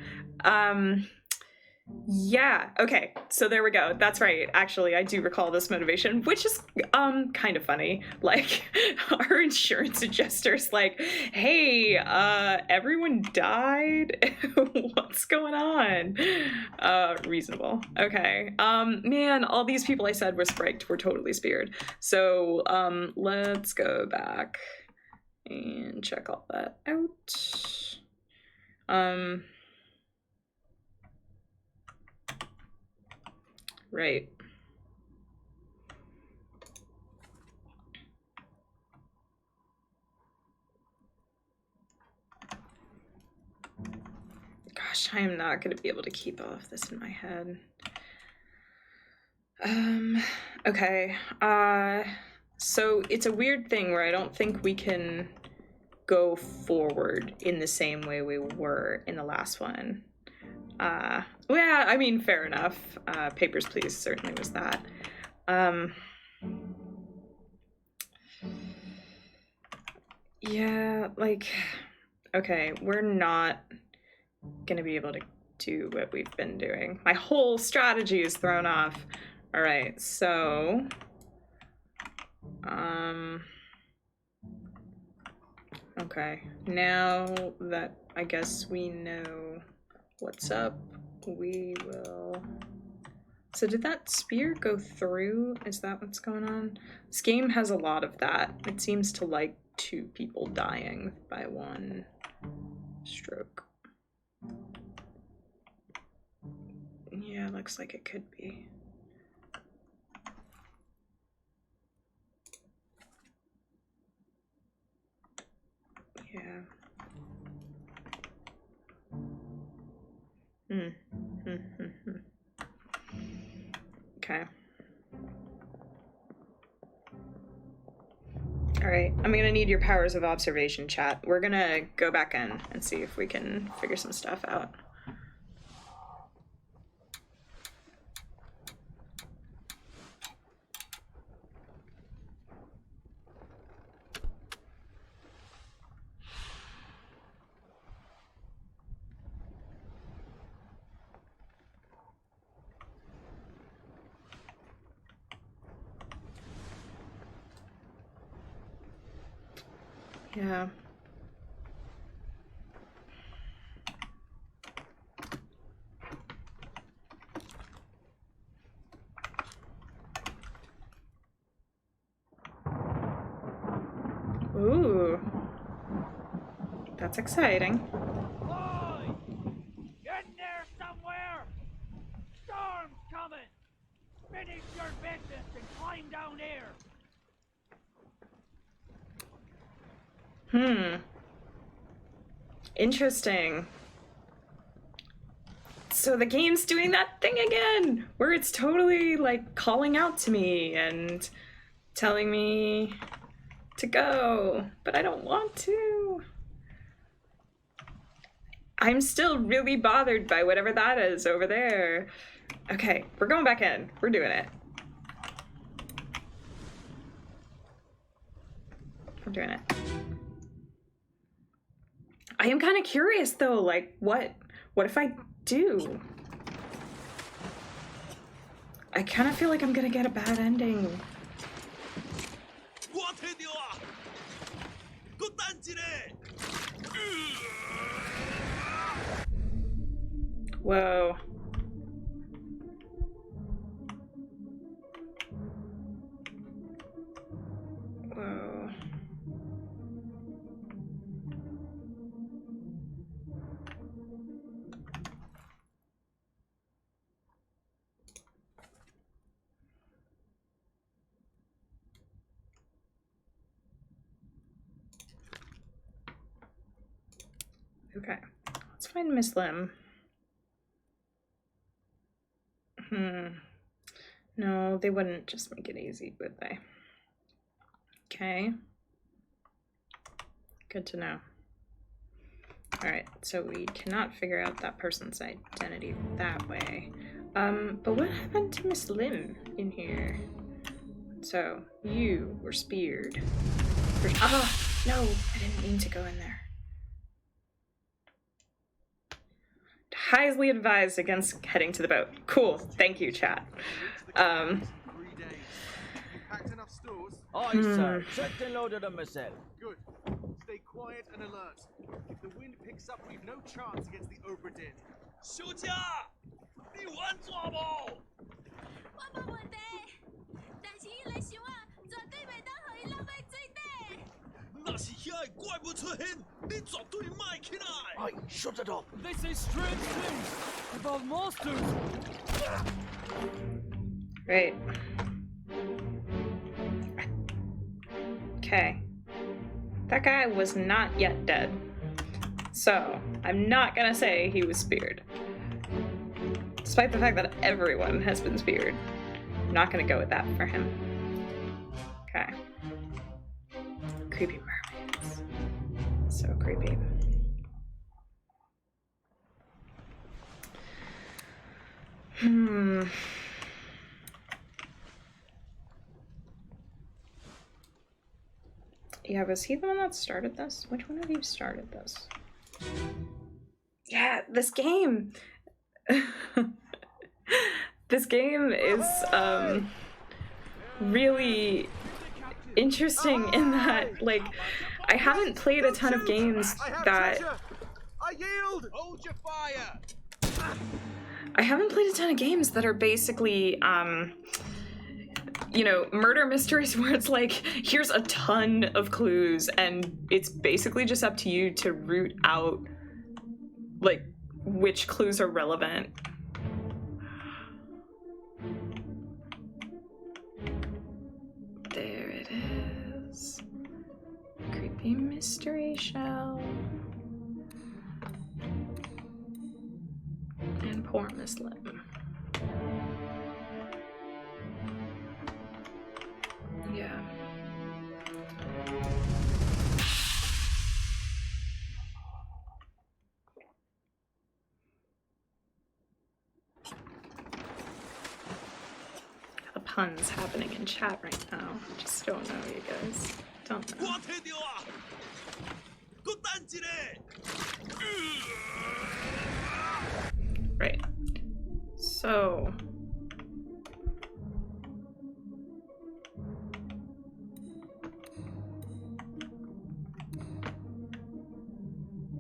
Yeah, okay, so there we go. That's right. Actually, I do recall this motivation, which is kind of funny. Like, our insurance adjuster's like, hey, everyone died? What's going on? Reasonable. Okay. Man, all these people I said were spiked were totally speared. So, let's go back and check all that out. Right. Gosh, I am not going to be able to keep all of this in my head. Okay. So it's a weird thing where I don't think we can go forward in the same way we were in the last one. Yeah, I mean, fair enough. Papers, Please certainly was that. Yeah, like, okay, we're not gonna be able to do what we've been doing. My whole strategy is thrown off. All right, so, okay, now that I guess we know what's up, we will... So did that spear go through? Is that what's going on? This game has a lot of that. It seems to like 2 people dying by 1 stroke. Yeah, looks like it could be. Yeah. Okay. All right, I'm gonna need your powers of observation, chat. We're gonna go back in and see if we can figure some stuff out. Yeah. Ooh. That's exciting. Boy! Get in there somewhere! Storm's coming! Finish your business and climb down here! Interesting. So the game's doing that thing again, where it's totally like calling out to me and telling me to go, but I don't want to. I'm still really bothered by whatever that is over there. Okay, we're going back in. We're doing it. We're doing it. I am kind of curious though, like what if I do? I kind of feel like I'm gonna get a bad ending. Whoa. Whoa. Okay, let's find Miss Lim. No, they wouldn't just make it easy, would they? Okay. Good to know. Alright, so we cannot figure out that person's identity that way. But what happened to Miss Lim in here? So, you were speared. Ah! No, I didn't mean to go in there. Highly advised against heading to the boat. Cool, thank you, chat. 3 days. You packed enough stores? Aye, sir. Checked and loaded them myself. Good. Stay quiet and alert. If the wind picks up, we've no chance against the Obra Dinn. 休假，你玩抓不？我冇问题，但是伊来想啊，绝对袂当互伊落去水底。那是遐个怪物出现，你绝对卖起来。 Aye, shut it up. They say strange things about monsters. Right. Okay. That guy was not yet dead. So, I'm not gonna say he was speared. Despite the fact that everyone has been speared. I'm not gonna go with that for him. Okay. Creepy mermaids. So creepy. Yeah, was he the one that started this? Which one of you started this? Yeah, this game! This game is, really interesting in that, like, I haven't played a ton of games that... I yield! Hold your fire. I haven't played a ton of games that are basically, you know, murder mysteries where it's like, here's a ton of clues and it's basically just up to you to root out, like, which clues are relevant. There it is. Creepy mystery shell. And poor Miss Lim. Yeah. The puns happening in chat right now. Just don't know, you guys. Don't know. 我听到啊，搁等一下。 Right. So.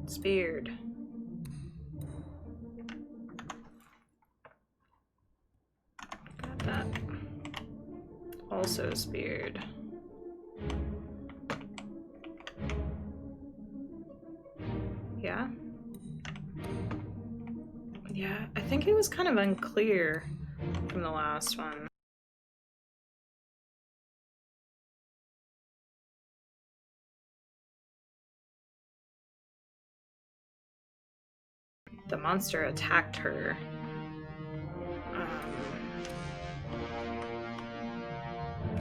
Speared. Got that. Also speared. Yeah? Yeah, I think it was kind of unclear from the last one. The monster attacked her.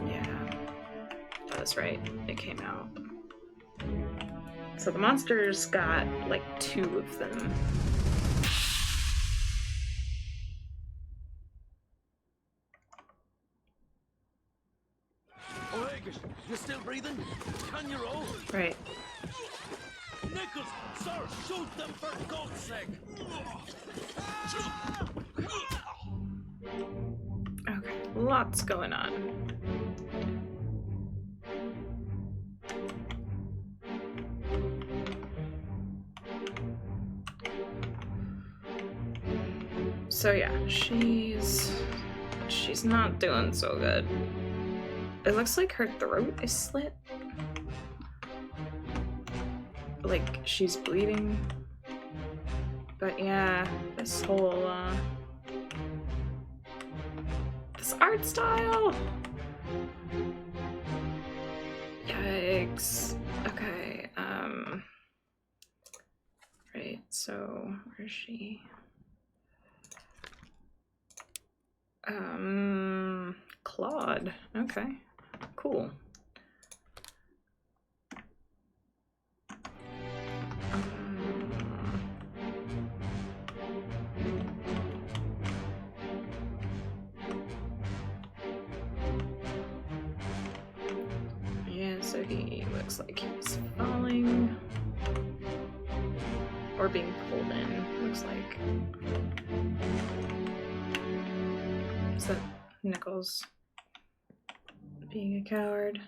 Yeah, that was right. It came out. So the monster's got like 2 of them. You still breathing? Can you roll? Right. Nichols, sir, shoot them for God's sake! Okay, lots going on. So yeah, she's not doing so good. It looks like her throat is slit. Like she's bleeding. But yeah, this whole this art style. Yikes. Okay, right, so where is she? Claude. Okay, cool. Yeah, so he looks like he's falling or being pulled in, looks like. Is that Nichols being a coward?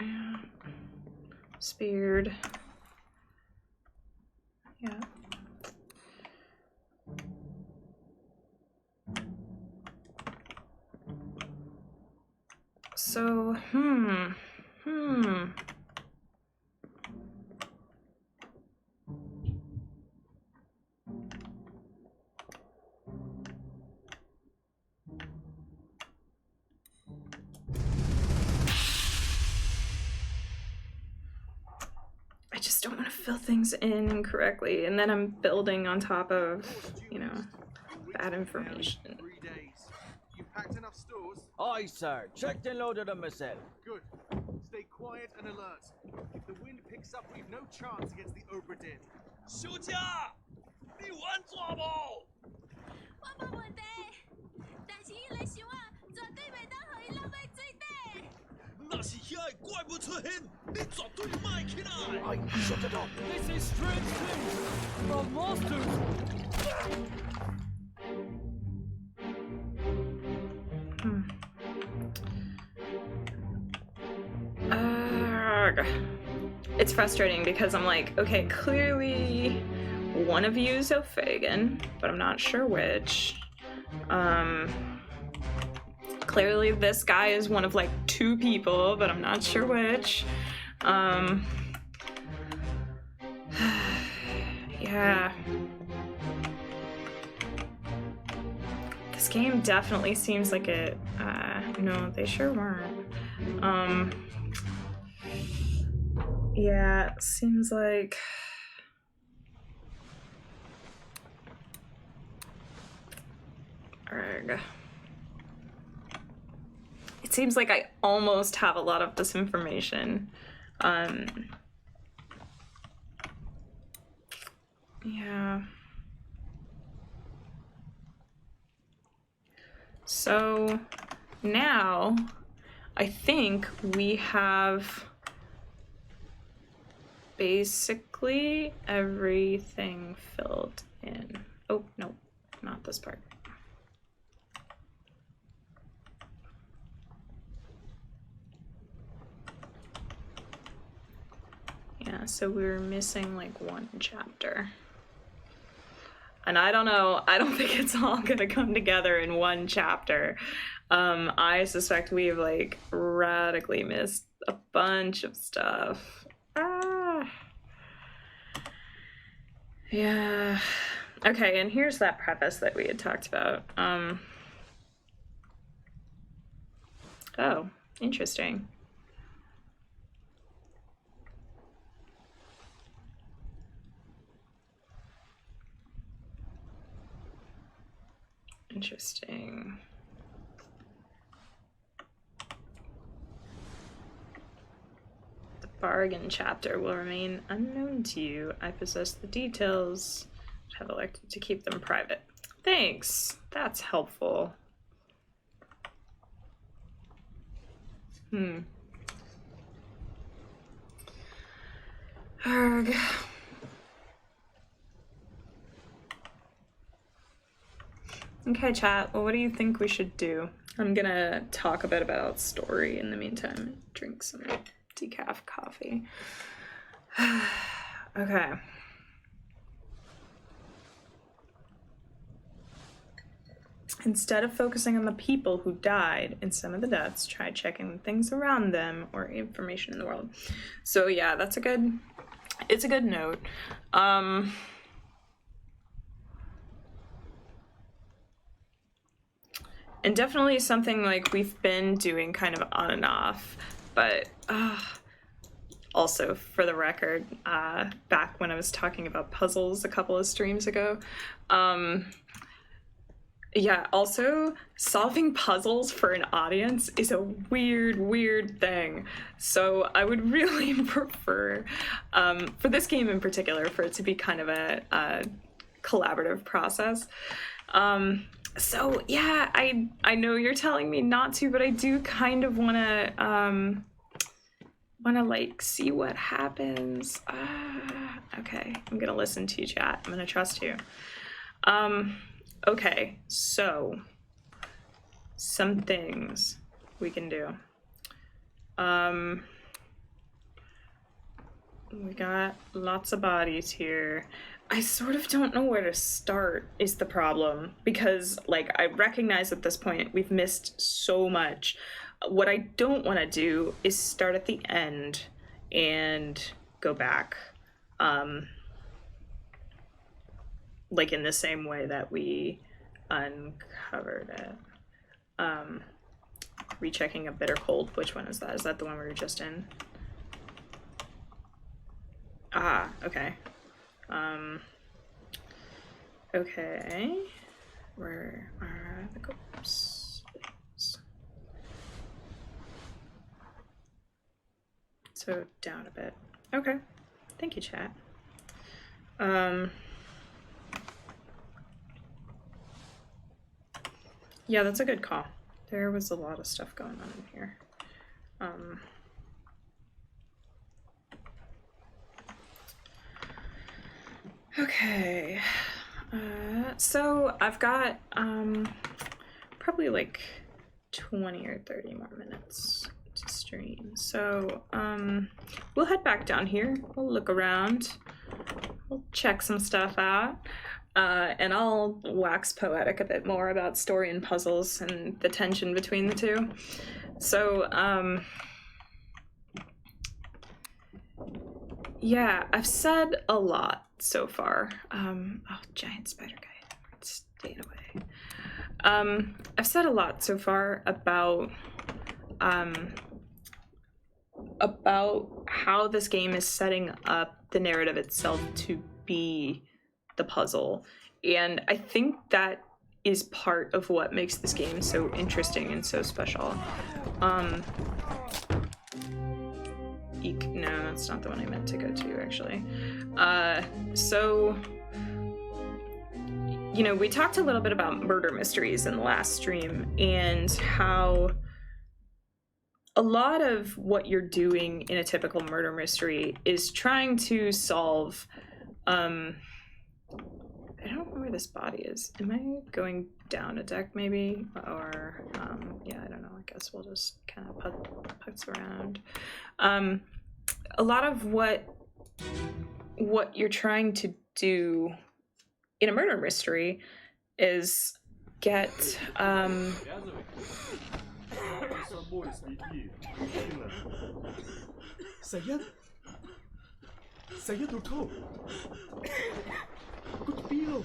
Yeah. Speared. Yeah. So, I just don't want to fill things in incorrectly, and then I'm building on top of, you know, bad information. 3 days. You packed enough stores? Aye, sir. Checked and loaded them myself. Good. Stay quiet and alert. If the wind picks up, we've no chance against the Obra Dinn. 休假，你玩抓不？我冇问题，但是伊来想啊，绝对袂当互伊落去水底。那是遐个怪物出现，你绝对卖起来。 I shut it up. This is strange things from monsters. It's frustrating because I'm like, okay, clearly one of you is O'Fagan, but I'm not sure which. Clearly this guy is one of like 2 people, but I'm not sure which. Yeah. This game definitely seems like it, no, they sure weren't. Yeah, it seems like... Arrgh. It seems like I almost have a lot of this information. Yeah. So now I think we have basically everything filled in. Oh, no, not this part. Yeah, so we were missing like 1 chapter. And I don't know, I don't think it's all gonna come together in 1 chapter. I suspect we've like radically missed a bunch of stuff. Yeah. Okay, and here's that preface that we had talked about. Oh, interesting. Interesting. The bargain chapter will remain unknown to you. I possess the details, but have elected to keep them private. Thanks. That's helpful. Arrgh. Okay, chat. Well, what do you think we should do? I'm gonna talk a bit about story in the meantime. Drink some decaf coffee. Okay. Instead of focusing on the people who died in some of the deaths, try checking things around them or information in the world. So yeah, it's a good note. And definitely something like we've been doing kind of on and off, but also for the record, back when I was talking about puzzles a couple of streams ago, yeah, also, solving puzzles for an audience is a weird thing. So I would really prefer, for this game in particular, for it to be kind of a collaborative process. So yeah, I know you're telling me not to, but I do kind of wanna like see what happens. Okay, I'm gonna listen to you, chat. I'm gonna trust you. Okay, so some things we can do. We got lots of bodies here. I sort of don't know where to start is the problem, because like I recognize at this point we've missed so much. What I don't want to do is start at the end and go back. Like in the same way that we uncovered it. Rechecking a bitter cold. Which one is that? Is that the one we were just in? Ah, okay. Okay. Where are the corpses? So down a bit. Okay. Thank you, chat. Yeah, that's a good call. There was a lot of stuff going on in here. Okay. So I've got probably like 20 or 30 more minutes to stream. So we'll head back down here. We'll look around. We'll check some stuff out. And I'll wax poetic a bit more about story and puzzles and the tension between the two. So, yeah, I've said a lot so far. Oh, giant spider guy, it's staying away. I've said a lot so far about how this game is setting up the narrative itself to be the puzzle, and I think that is part of what makes this game so interesting and so special. Eek, no, that's not the one I meant to go to, actually. So, you know, we talked a little bit about murder mysteries in the last stream, and how a lot of what you're doing in a typical murder mystery is trying to solve, I don't know where this body is. Am I going down a deck maybe? Or, yeah, I don't know. I guess we'll just kind of putz around. A lot of what you're trying to do in a murder mystery is get, Saya tu tahu. Aku terpilih.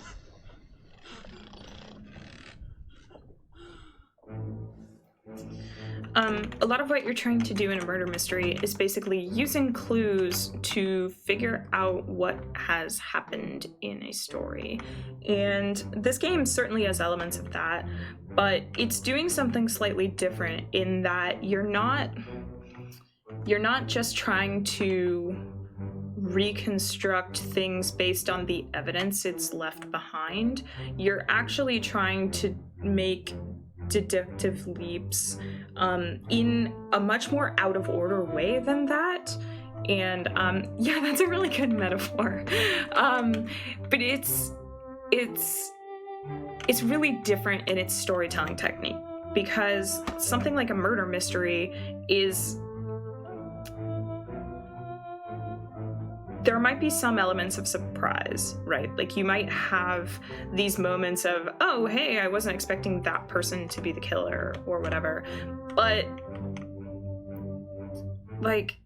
A lot of what you're trying to do in a murder mystery is basically using clues to figure out what has happened in a story. And this game certainly has elements of that, but it's doing something slightly different in that you're not just trying to reconstruct things based on the evidence it's left behind. You're actually trying to make deductive leaps in a much more out of order way than that. And yeah, that's a really good metaphor. But it's really different in its storytelling technique, because something like a murder mystery is there might be some elements of surprise, right? Like you might have these moments of, oh, hey, I wasn't expecting that person to be the killer or whatever. But like,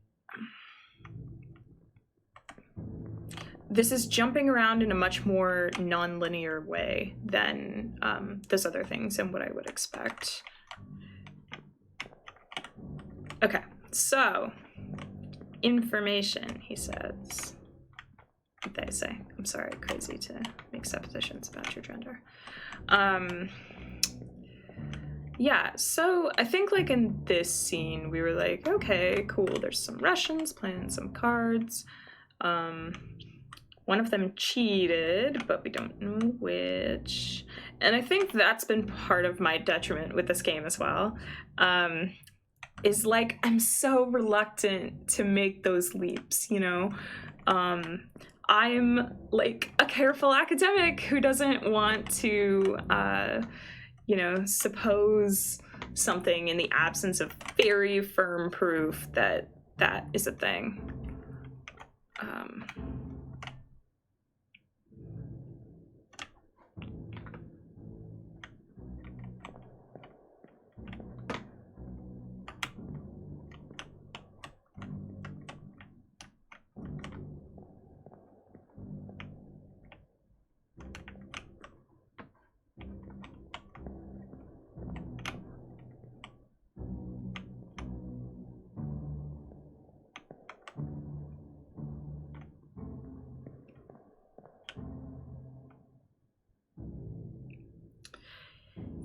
this is jumping around in a much more non-linear way than those other things and what I would expect. Okay, so information, he says. They say. I'm sorry, crazy to make suppositions about your gender. Yeah, so I think like in this scene, we were like, okay, cool, there's some Russians playing some cards. One of them cheated, but we don't know which. And I think that's been part of my detriment with this game as well. Is like, I'm so reluctant to make those leaps, you know? I'm like a careful academic who doesn't want to, you know, suppose something in the absence of very firm proof that that is a thing.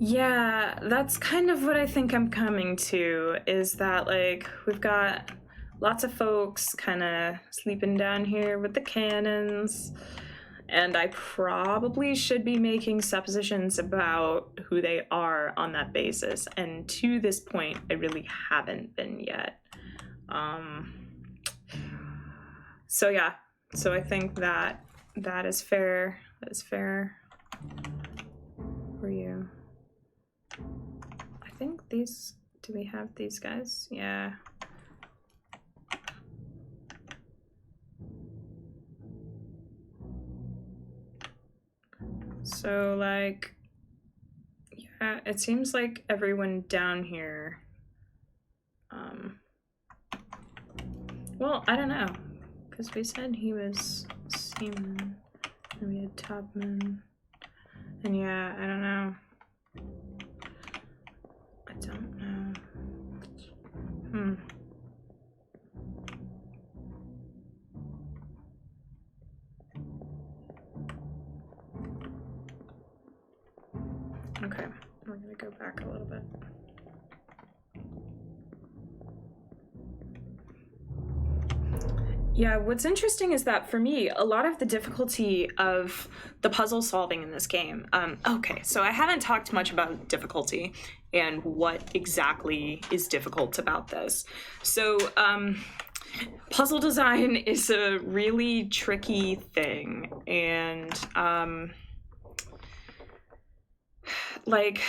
Yeah, that's kind of what I think I'm coming to, is that like we've got lots of folks kind of sleeping down here with the cannons, and I probably should be making suppositions about who they are on that basis, and to this point I really haven't been yet. So yeah, so I think that that is fair. That is fair for you. I think these, do we have these guys? Yeah. So like, yeah, it seems like everyone down here, well, I don't know, because we said he was seaman, and we had topman, and yeah, I don't know. I don't know. Okay, we're gonna go back a little bit. Yeah, what's interesting is that for me, a lot of the difficulty of the puzzle solving in this game, okay, so I haven't talked much about difficulty and what exactly is difficult about this. So, puzzle design is a really tricky thing, and, like,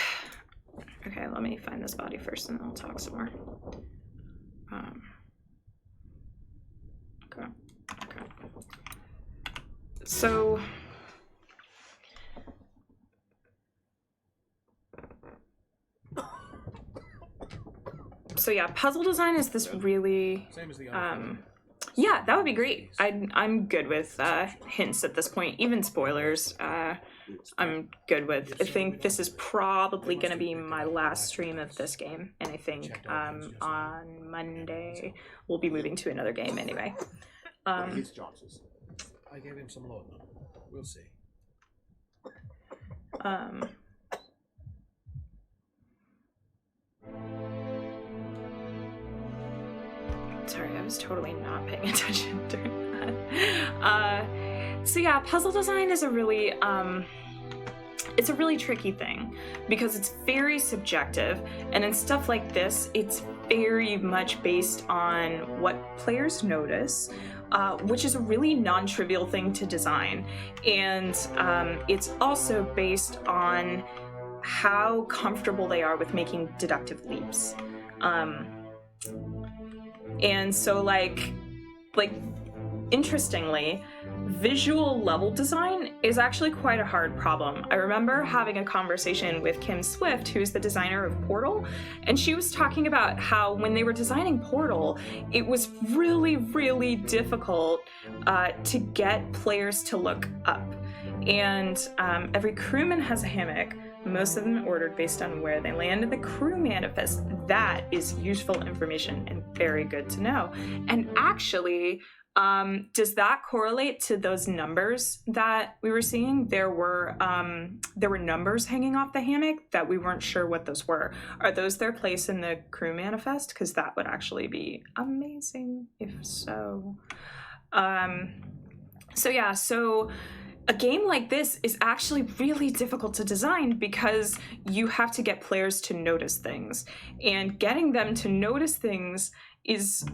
okay, let me find this body first and then I'll talk some more. Okay. So yeah, puzzle design is this really yeah, that would be great. I'm good with hints at this point, even spoilers. I'm good with. I think this is probably going to be my last stream of this game, and I think on Monday we'll be moving to another game anyway. His chances. I gave him some laudanum. We'll see. Sorry, I was totally not paying attention during that. So yeah, puzzle design is a really, it's a really tricky thing because it's very subjective, and in stuff like this, it's very much based on what players notice, which is a really non-trivial thing to design, and it's also based on how comfortable they are with making deductive leaps. And so like interestingly, visual level design is actually quite a hard problem. I remember having a conversation with Kim Swift, who's the designer of Portal, and she was talking about how when they were designing Portal, it was really, really difficult to get players to look up. And every crewman has a hammock. Most of them ordered based on where they land in the crew manifest. That is useful information and very good to know. And actually, does that correlate to those numbers that we were seeing? There were numbers hanging off the hammock that we weren't sure what those were. Are those their place in the crew manifest? Because that would actually be amazing if so. So a game like this is actually really difficult to design because you have to get players to notice things, and getting them to notice things is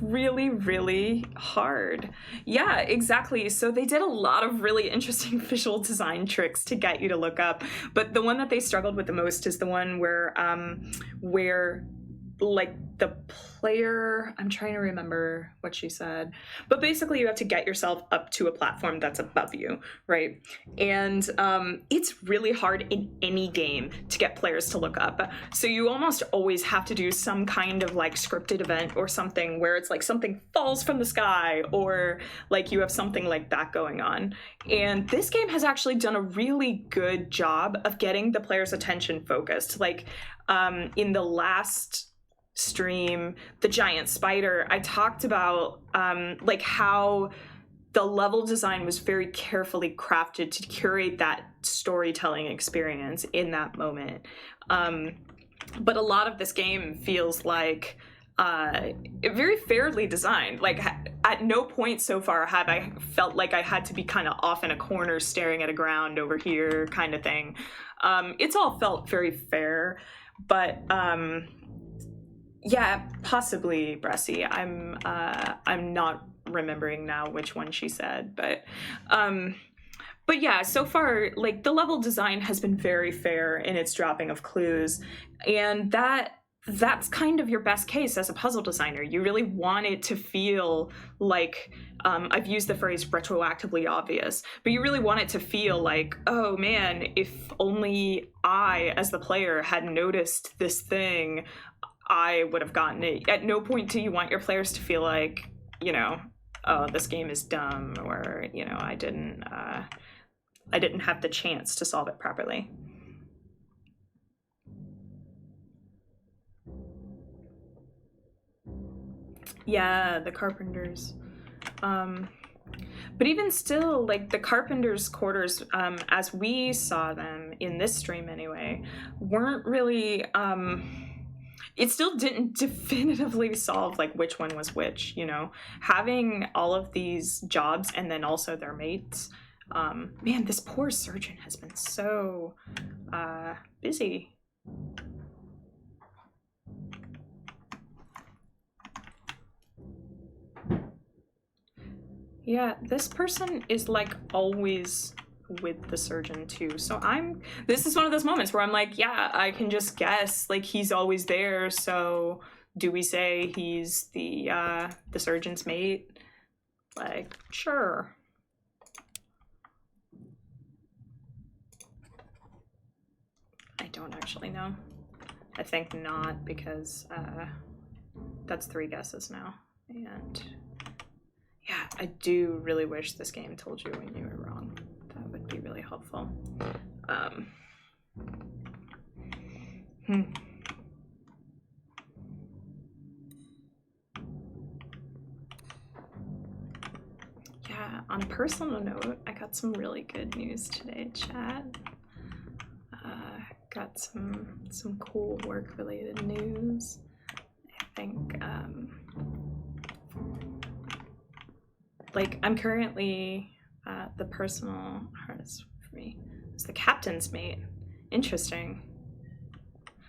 really, really hard. Yeah, exactly. So they did a lot of really interesting visual design tricks to get you to look up, but the one that they struggled with the most is the one where like the player, I'm trying to remember what she said, but basically you have to get yourself up to a platform that's above you, right? And it's really hard in any game to get players to look up. So you almost always have to do some kind of like scripted event or something where it's like something falls from the sky, or like you have something like that going on. And this game has actually done a really good job of getting the player's attention focused. Like in the last stream, the giant spider, I talked about like how the level design was very carefully crafted to curate that storytelling experience in that moment. But a lot of this game feels like very fairly designed. Like at no point so far have I felt like I had to be kind of off in a corner staring at a ground over here kind of thing. It's all felt very fair, but yeah, possibly Bressy. I'm not remembering now which one she said, but yeah, so far, like, the level design has been very fair in its dropping of clues, and that's kind of your best case as a puzzle designer. You really want it to feel like, I've used the phrase retroactively obvious, but you really want it to feel like, oh man, if only I, as the player, had noticed this thing, I would have gotten it. At no point do you want your players to feel like, you know, oh, this game is dumb, or, you know, I didn't have the chance to solve it properly. Yeah, the carpenters. But even still, like, the carpenters' quarters, as we saw them in this stream anyway, weren't really, it still didn't definitively solve, like, which one was which, you know? Having all of these jobs and then also their mates, man, this poor surgeon has been so busy. Yeah, this person is, like, always with the surgeon too. So this is one of those moments where I'm like, yeah, I can just guess, like, he's always there. So do we say he's the surgeon's mate? Like, sure. I don't actually know. I think not, because that's 3 guesses now. And yeah, I do really wish this game told you when you were wrong. That would be really helpful. Yeah, on a personal note, I got some really good news today, chat. Got some cool work-related news. I think, like, I'm currently the personal hardest for me is the captain's mate. Interesting.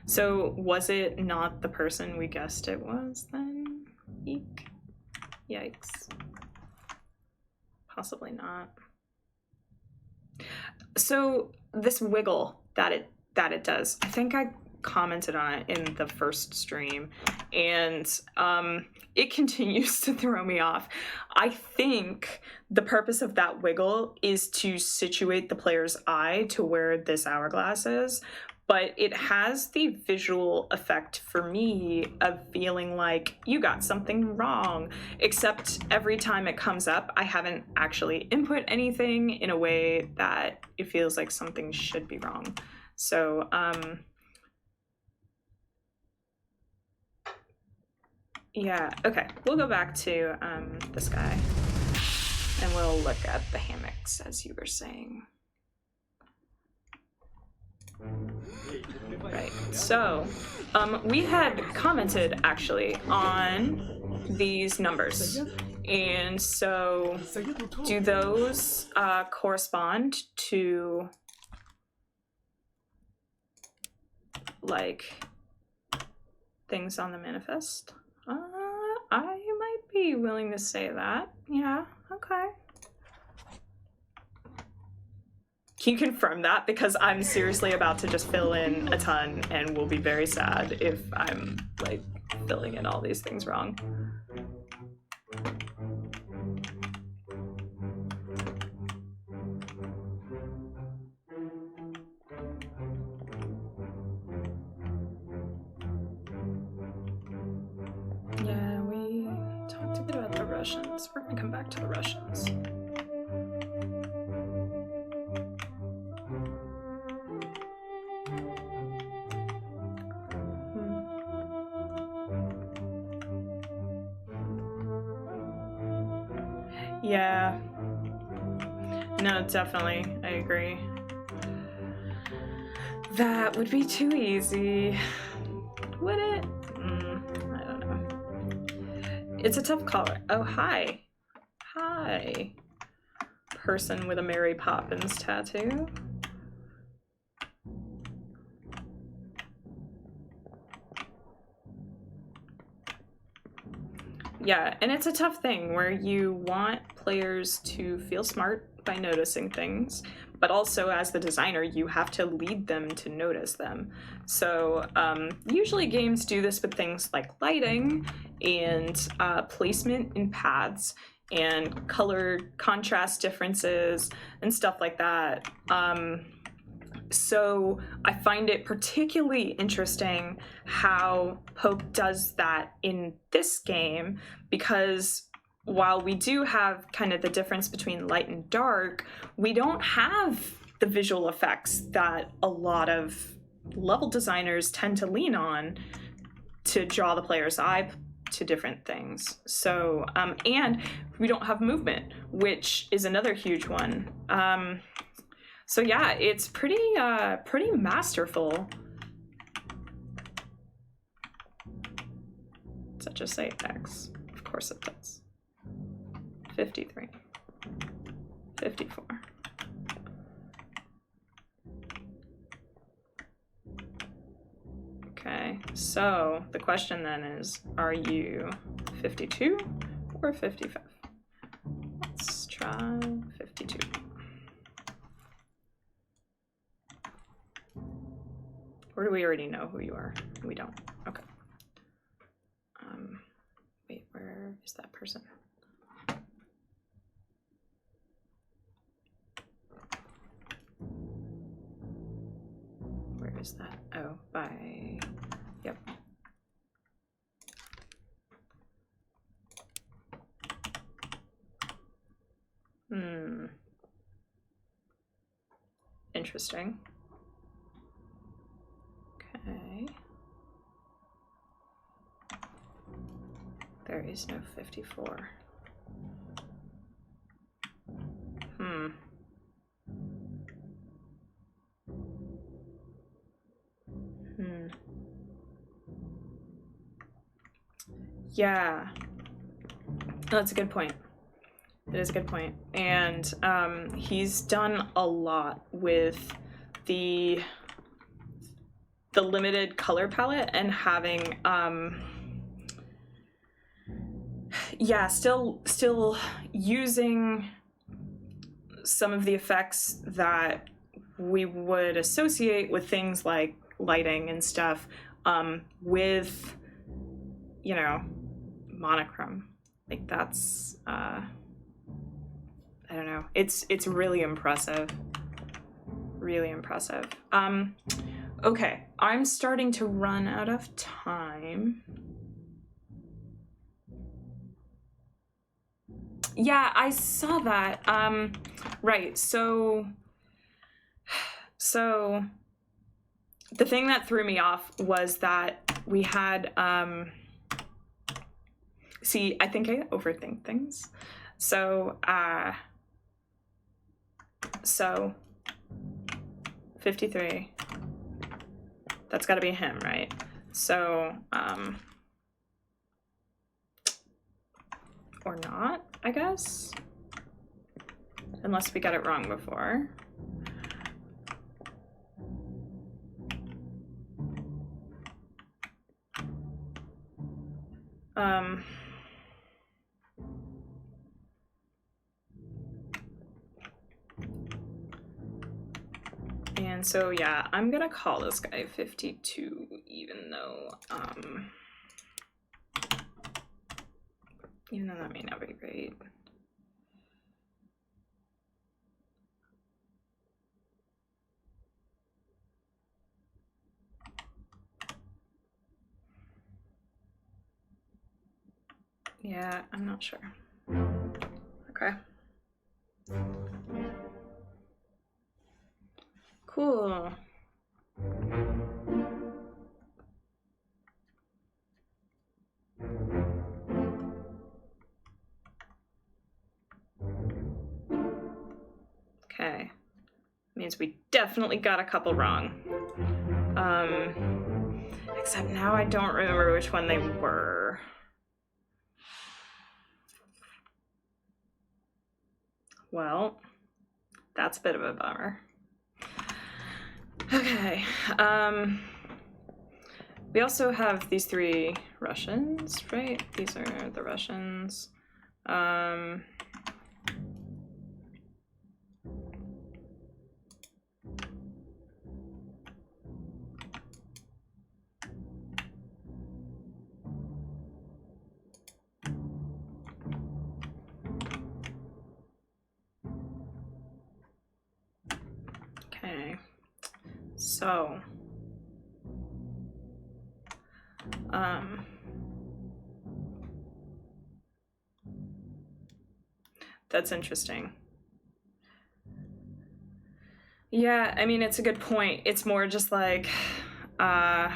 So was it not the person we guessed it was then? Eek. Yikes. Possibly not. So this wiggle that it does, I think I commented on it in the first stream, and it continues to throw me off. I think the purpose of that wiggle is to situate the player's eye to where this hourglass is, but it has the visual effect for me of feeling like you got something wrong, except every time it comes up, I haven't actually input anything in a way that it feels like something should be wrong. So, yeah, okay, we'll go back to this guy, and we'll look at the hammocks, as you were saying. Right, so we had commented actually on these numbers, and so do those correspond to like things on the manifest? I might be willing to say that. Yeah, okay. Can you confirm that? Because I'm seriously about to just fill in a ton and will be very sad if I'm like filling in all these things wrong. Yeah, we talked a bit about the Russians. We're gonna come back to the Russians. Yeah. No, definitely. I agree. That would be too easy. Would it? I don't know. It's a tough call. Oh, hi. Hi. Person with a Mary Poppins tattoo. Yeah, and it's a tough thing where you want players to feel smart by noticing things, but also as the designer, you have to lead them to notice them. So usually games do this with things like lighting and placement in paths and color contrast differences and stuff like that. So I find it particularly interesting how Pope does that in this game, because while we do have kind of the difference between light and dark, we don't have the visual effects that a lot of level designers tend to lean on to draw the player's eye to different things. So, and we don't have movement, which is another huge one. So yeah, it's pretty masterful. Does that just say X? Of course it does. 53. 54. Okay, so the question then is, are you 52 or 55? Let's try 52. Or do we already know who you are? We don't. Okay. Wait, where is that person? Where is that? Oh, by... Yep. Interesting. Okay. There is no 54. Yeah. That's a good point. It is a good point. And he's done a lot with the limited color palette and having yeah, still using some of the effects that we would associate with things like lighting and stuff with, you know, monochrome. Like that's, I don't know. It's really impressive. Really impressive. Okay, I'm starting to run out of time. Yeah, I saw that. Right, so the thing that threw me off was that we had, see, I think I overthink things. So 53, that's gotta be him, right? So, or not, I guess, unless we got it wrong before. And so, yeah, I'm gonna call this guy 52, even though that may not be great. Yeah, I'm not sure. Okay. Cool. Okay. Means we definitely got a couple wrong. Except now I don't remember which one they were. Well, that's a bit of a bummer. Okay, we also have these 3 Russians, right? These are the Russians. Okay, so that's interesting. Yeah, I mean, it's a good point. It's more just like, how,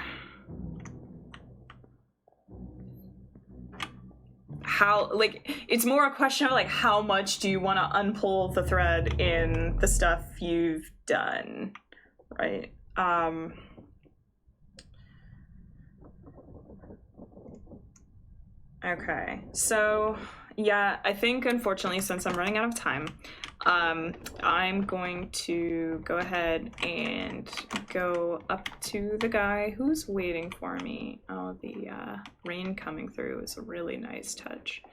like, it's more a question of like, how much do you want to unpull the thread in the stuff you've done, right? Okay, so yeah, I think unfortunately, since I'm running out of time, I'm going to go ahead and go up to the guy who's waiting for me. Oh, the rain coming through is a really nice touch.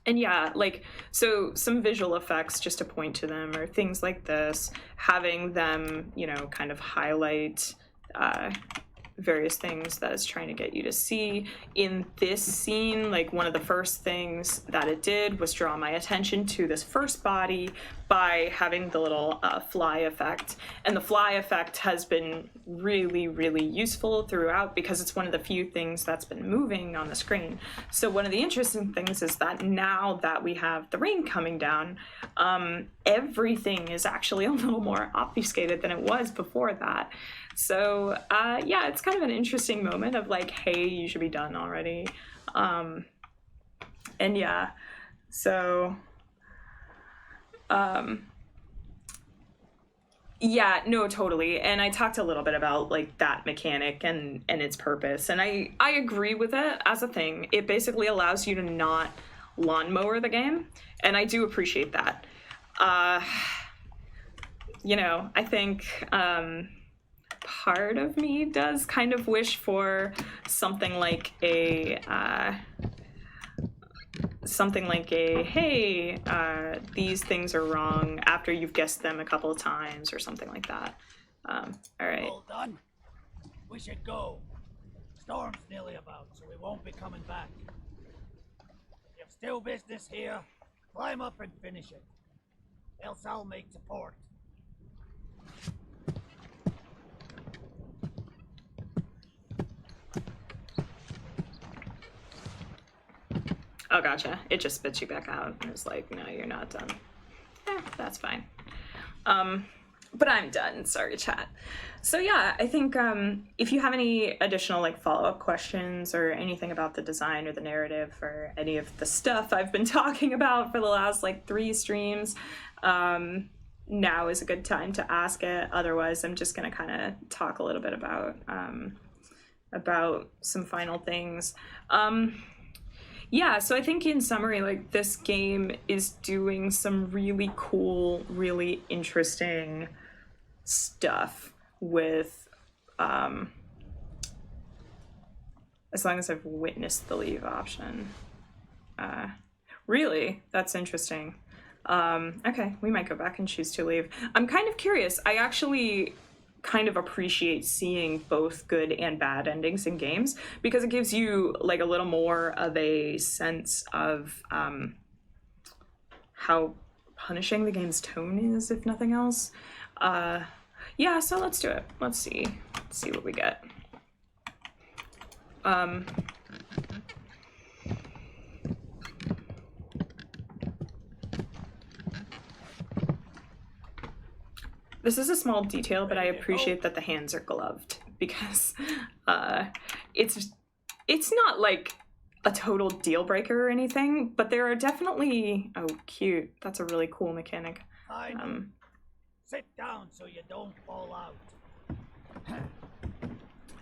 And yeah, like, so some visual effects just to point to them, or things like this, having them, you know, kind of highlight various things that it's trying to get you to see. In this scene, like, one of the first things that it did was draw my attention to this first body by having the little fly effect. And the fly effect has been really, really useful throughout because it's one of the few things that's been moving on the screen. So one of the interesting things is that now that we have the rain coming down, everything is actually a little more obfuscated than it was before that. So yeah, it's kind of an interesting moment of like, hey, you should be done already. And yeah, so yeah, no, totally. And I talked a little bit about like that mechanic and its purpose, and I agree with it as a thing. It basically allows you to not lawnmower the game, and I do appreciate that. You know, I think part of me does kind of wish for something like a hey, these things are wrong after you've guessed them a couple of times or something like that. All right. All done? We should go. Storm's nearly about, so we won't be coming back. You've still business here. Climb up and finish it. Else I'll make to port. Oh, gotcha. It just spits you back out and it's like, no, you're not done. That's fine. But I'm done. Sorry, chat. So yeah, I think if you have any additional like follow-up questions or anything about the design or the narrative or any of the stuff I've been talking about for the last like 3 streams, now is a good time to ask it. Otherwise, I'm just gonna kind of talk a little bit about some final things. Yeah, so I think in summary, like this game is doing some really cool, really interesting stuff with, as long as I've witnessed the leave option. Really, that's interesting. Okay, we might go back and choose to leave. I'm kind of curious. I actually kind of appreciate seeing both good and bad endings in games because it gives you like a little more of a sense of how punishing the game's tone is, if nothing else. Yeah, so let's do it. Let's see what we get. This is a small detail, but I appreciate that the hands are gloved because it's not like a total deal breaker or anything, but there are definitely, oh, cute. That's a really cool mechanic. Sit down so you don't fall out.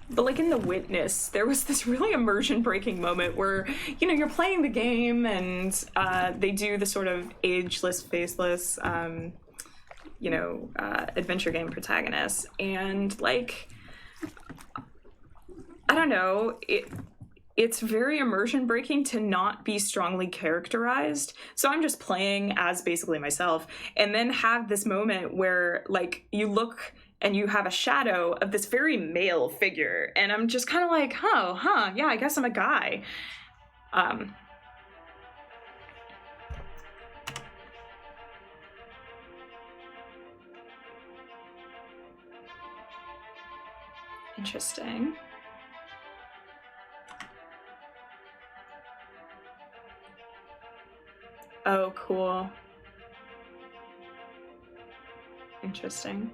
But like in The Witness, there was this really immersion breaking moment where, you know, you're playing the game and they do the sort of ageless, faceless, you know, adventure game protagonist, and like, I don't know, it's very immersion breaking to not be strongly characterized. So I'm just playing as basically myself, and then have this moment where like you look and you have a shadow of this very male figure, and I'm just kind of like, yeah, I guess I'm a guy. Interesting. Oh, cool. Interesting.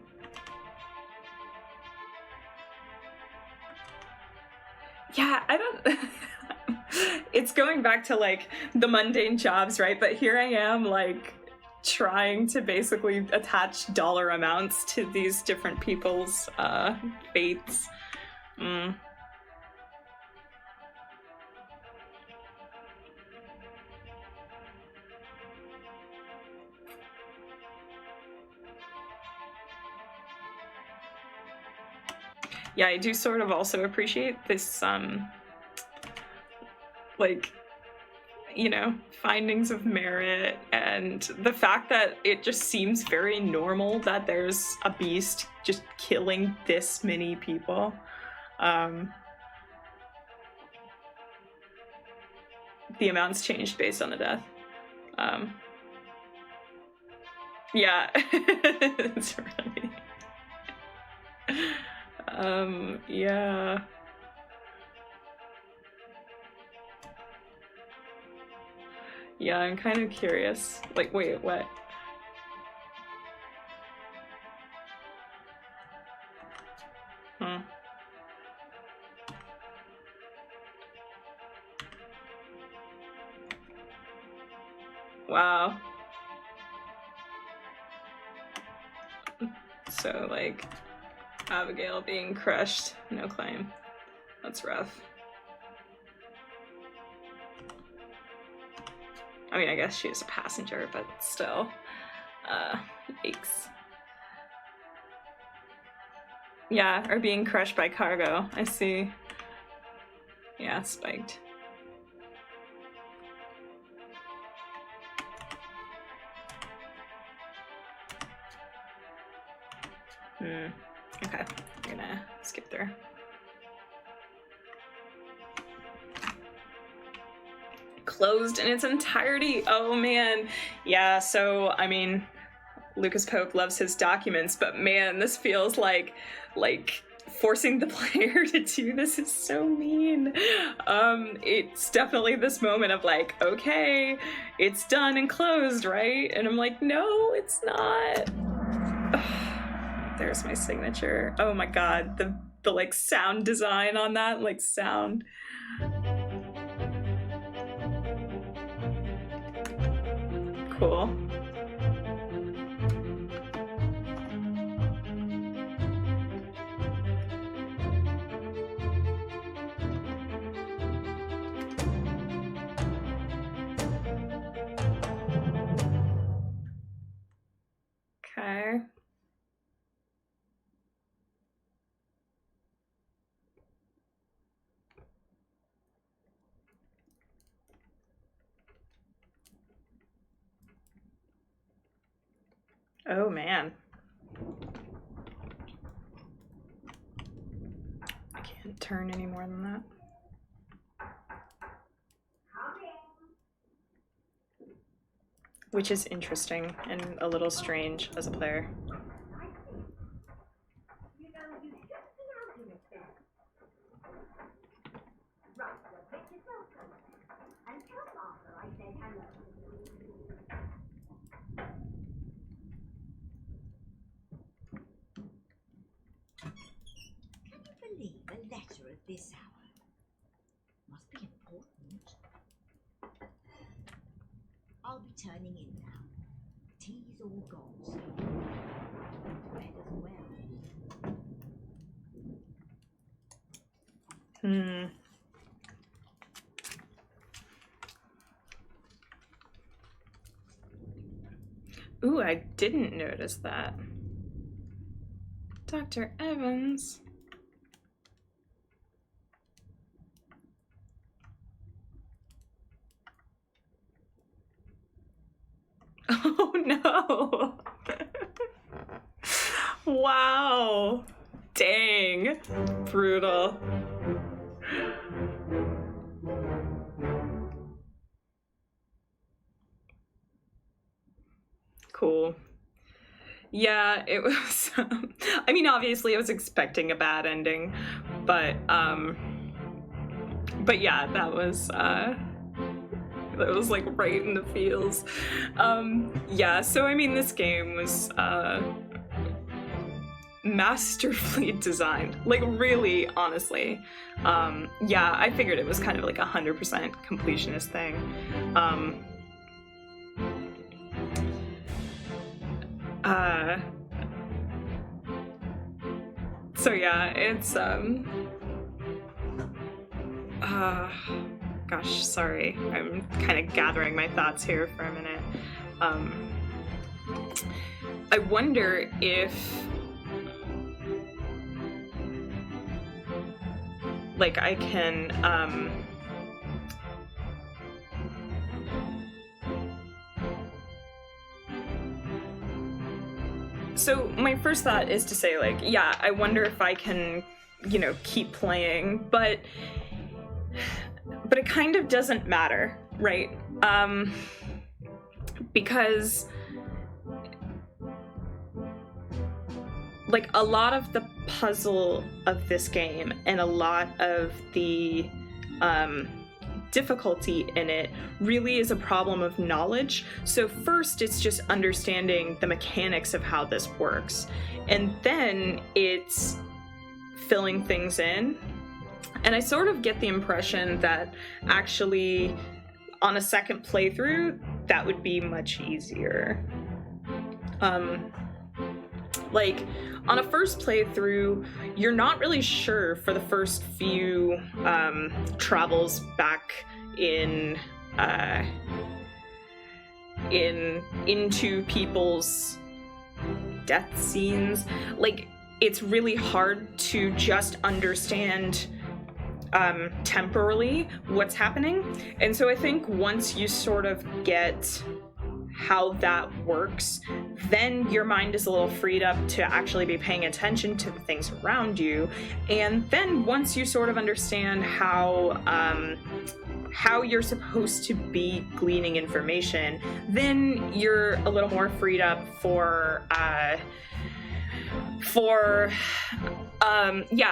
Yeah, I don't... It's going back to, like, the mundane jobs, right? But here I am, like, trying to basically attach dollar amounts to these different people's fates. Yeah, I do sort of also appreciate this, like, you know, findings of merit and the fact that it just seems very normal that there's a beast just killing this many people. The amounts changed based on the death. Yeah, it's really... yeah. Yeah, I'm kind of curious. Like, wait, what? Wow. So, like, Abigail being crushed, no claim. That's rough. I mean, I guess she was a passenger, but still. Yikes. Yeah, or being crushed by cargo. I see. Yeah, spiked. Okay, I'm gonna skip through. Closed in its entirety. Oh man. Yeah, so I mean, Lucas Pope loves his documents, but man, this feels like forcing the player to do this is so mean. It's definitely this moment of like, okay, it's done and closed, right? And I'm like, no, it's not. There's my signature. Oh my god, the like sound design on that, like sound. Cool. Okay. Oh man. I can't turn any more than that. Which is interesting and a little strange as a player. Believe a letter at this hour. Must be important. I'll be turning in now. Tea's all gone, so bed as well. Ooh, I didn't notice that. Dr. Evans. Oh no. Wow. Dang. Brutal. Cool. Yeah, it was I mean, obviously I was expecting a bad ending, but yeah, that was like right in the feels. Yeah, so I mean, this game was masterfully designed, like really, honestly. Yeah, I figured it was kind of like 100% completionist thing. So yeah, it's gosh, sorry, I'm kind of gathering my thoughts here for a minute. I wonder if like I can so my first thought is to say, like, yeah, I wonder if I can, you know, keep playing, but it kind of doesn't matter, right? Because like a lot of the puzzle of this game and a lot of the difficulty in it really is a problem of knowledge. So first it's just understanding the mechanics of how this works, and then it's filling things in. And I sort of get the impression that actually on a second playthrough that would be much easier. Like on a first playthrough, you're not really sure for the first few travels back into people's death scenes. Like it's really hard to just understand temporally what's happening. And so I think once you sort of get how that works, then your mind is a little freed up to actually be paying attention to the things around you. And then once you sort of understand how you're supposed to be gleaning information, then you're a little more freed up for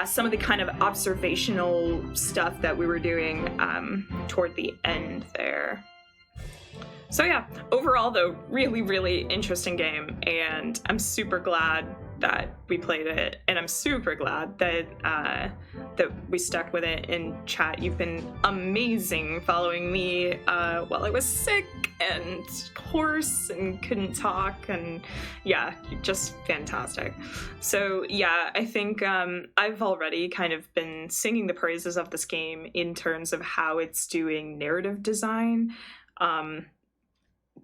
some of the kind of observational stuff that we were doing toward the end there. So yeah, overall though, really, really interesting game, and I'm super glad that we played it, and I'm super glad that that we stuck with it in chat. You've been amazing following me while I was sick and hoarse and couldn't talk, and yeah, just fantastic. So yeah, I think I've already kind of been singing the praises of this game in terms of how it's doing narrative design.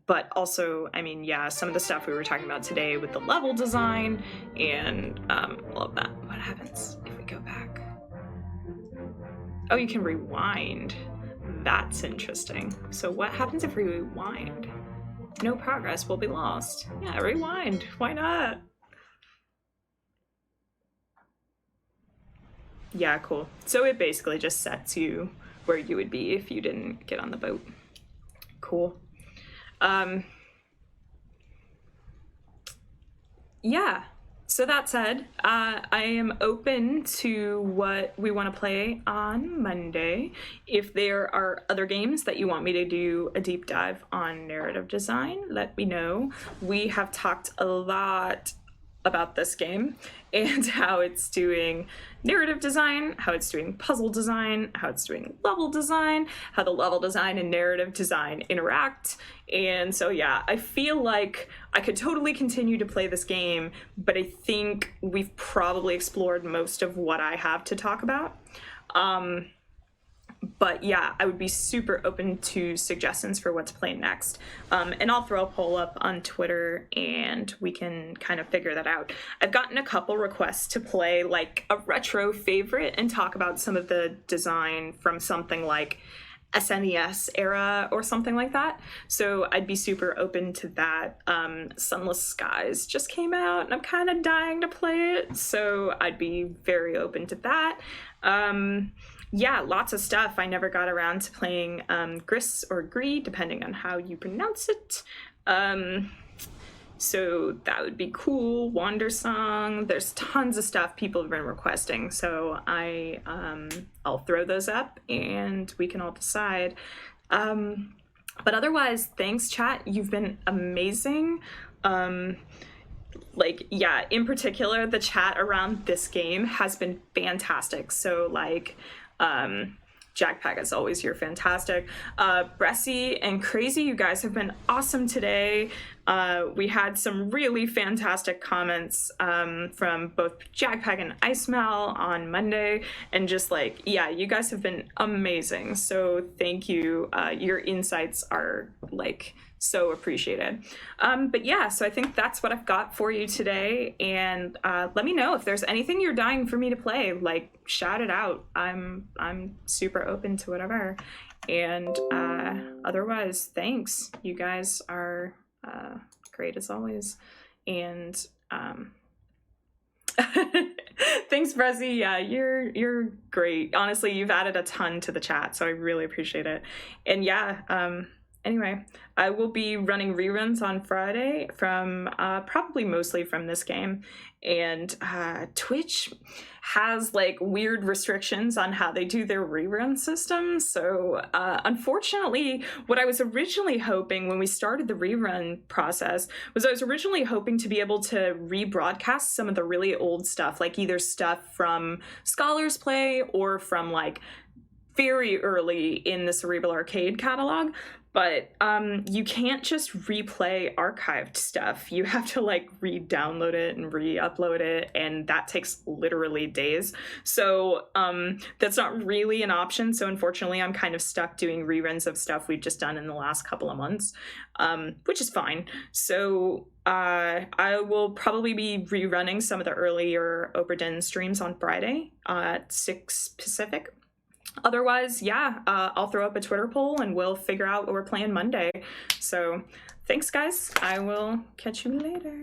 But also, I mean, yeah, some of the stuff we were talking about today with the level design and all of that. What happens if we go back? Oh, you can rewind. That's interesting. So what happens if we rewind? No progress will be lost. Yeah, rewind. Why not? Yeah, cool. So it basically just sets you where you would be if you didn't get on the boat. Cool. Yeah, so that said, I am open to what we want to play on Monday. If there are other games that you want me to do a deep dive on narrative design, let me know. We have talked a lot about this game and how it's doing narrative design, how it's doing puzzle design, how it's doing level design, how the level design and narrative design interact. And so yeah, I feel like I could totally continue to play this game, but I think we've probably explored most of what I have to talk about. But yeah, I would be super open to suggestions for what to play next. And I'll throw a poll up on Twitter and we can kind of figure that out. I've gotten a couple requests to play like a retro favorite and talk about some of the design from something like SNES era or something like that. So I'd be super open to that. Sunless Skies just came out and I'm kind of dying to play it. So I'd be very open to that. Yeah, lots of stuff. I never got around to playing Gris or Gree, depending on how you pronounce it. So that would be cool. Wander Song. There's tons of stuff people have been requesting. So I'll throw those up and we can all decide. But otherwise, thanks, chat. You've been amazing. Like, yeah, in particular, the chat around this game has been fantastic. So like, Jackpack, as always, you're fantastic. Bressy and Crazy, you guys have been awesome today. We had some really fantastic comments from both Jackpack and Icemel on Monday, and just like, yeah, you guys have been amazing. So thank you. Your insights are like so appreciated. But yeah, so I think that's what I've got for you today. And let me know if there's anything you're dying for me to play. Like, shout it out. I'm super open to whatever. And otherwise, thanks. You guys are great as always. And thanks, Brezzy. Yeah, you're great. Honestly, you've added a ton to the chat, so I really appreciate it. And yeah, anyway, I will be running reruns on Friday from probably mostly from this game. And Twitch has like weird restrictions on how they do their rerun system. So unfortunately, what I was originally hoping when we started the rerun process was I was originally hoping to be able to rebroadcast some of the really old stuff, like either stuff from Scholars Play or from like very early in the Cerebral Arcade catalog. But you can't just replay archived stuff. You have to like re-download it and re-upload it, and that takes literally days. So that's not really an option. So unfortunately, I'm kind of stuck doing reruns of stuff we've just done in the last couple of months, which is fine. So I will probably be rerunning some of the earlier Obra Dinn streams on Friday at 6 Pacific. Otherwise, yeah, I'll throw up a Twitter poll and we'll figure out what we're playing Monday. So thanks, guys. I will catch you later.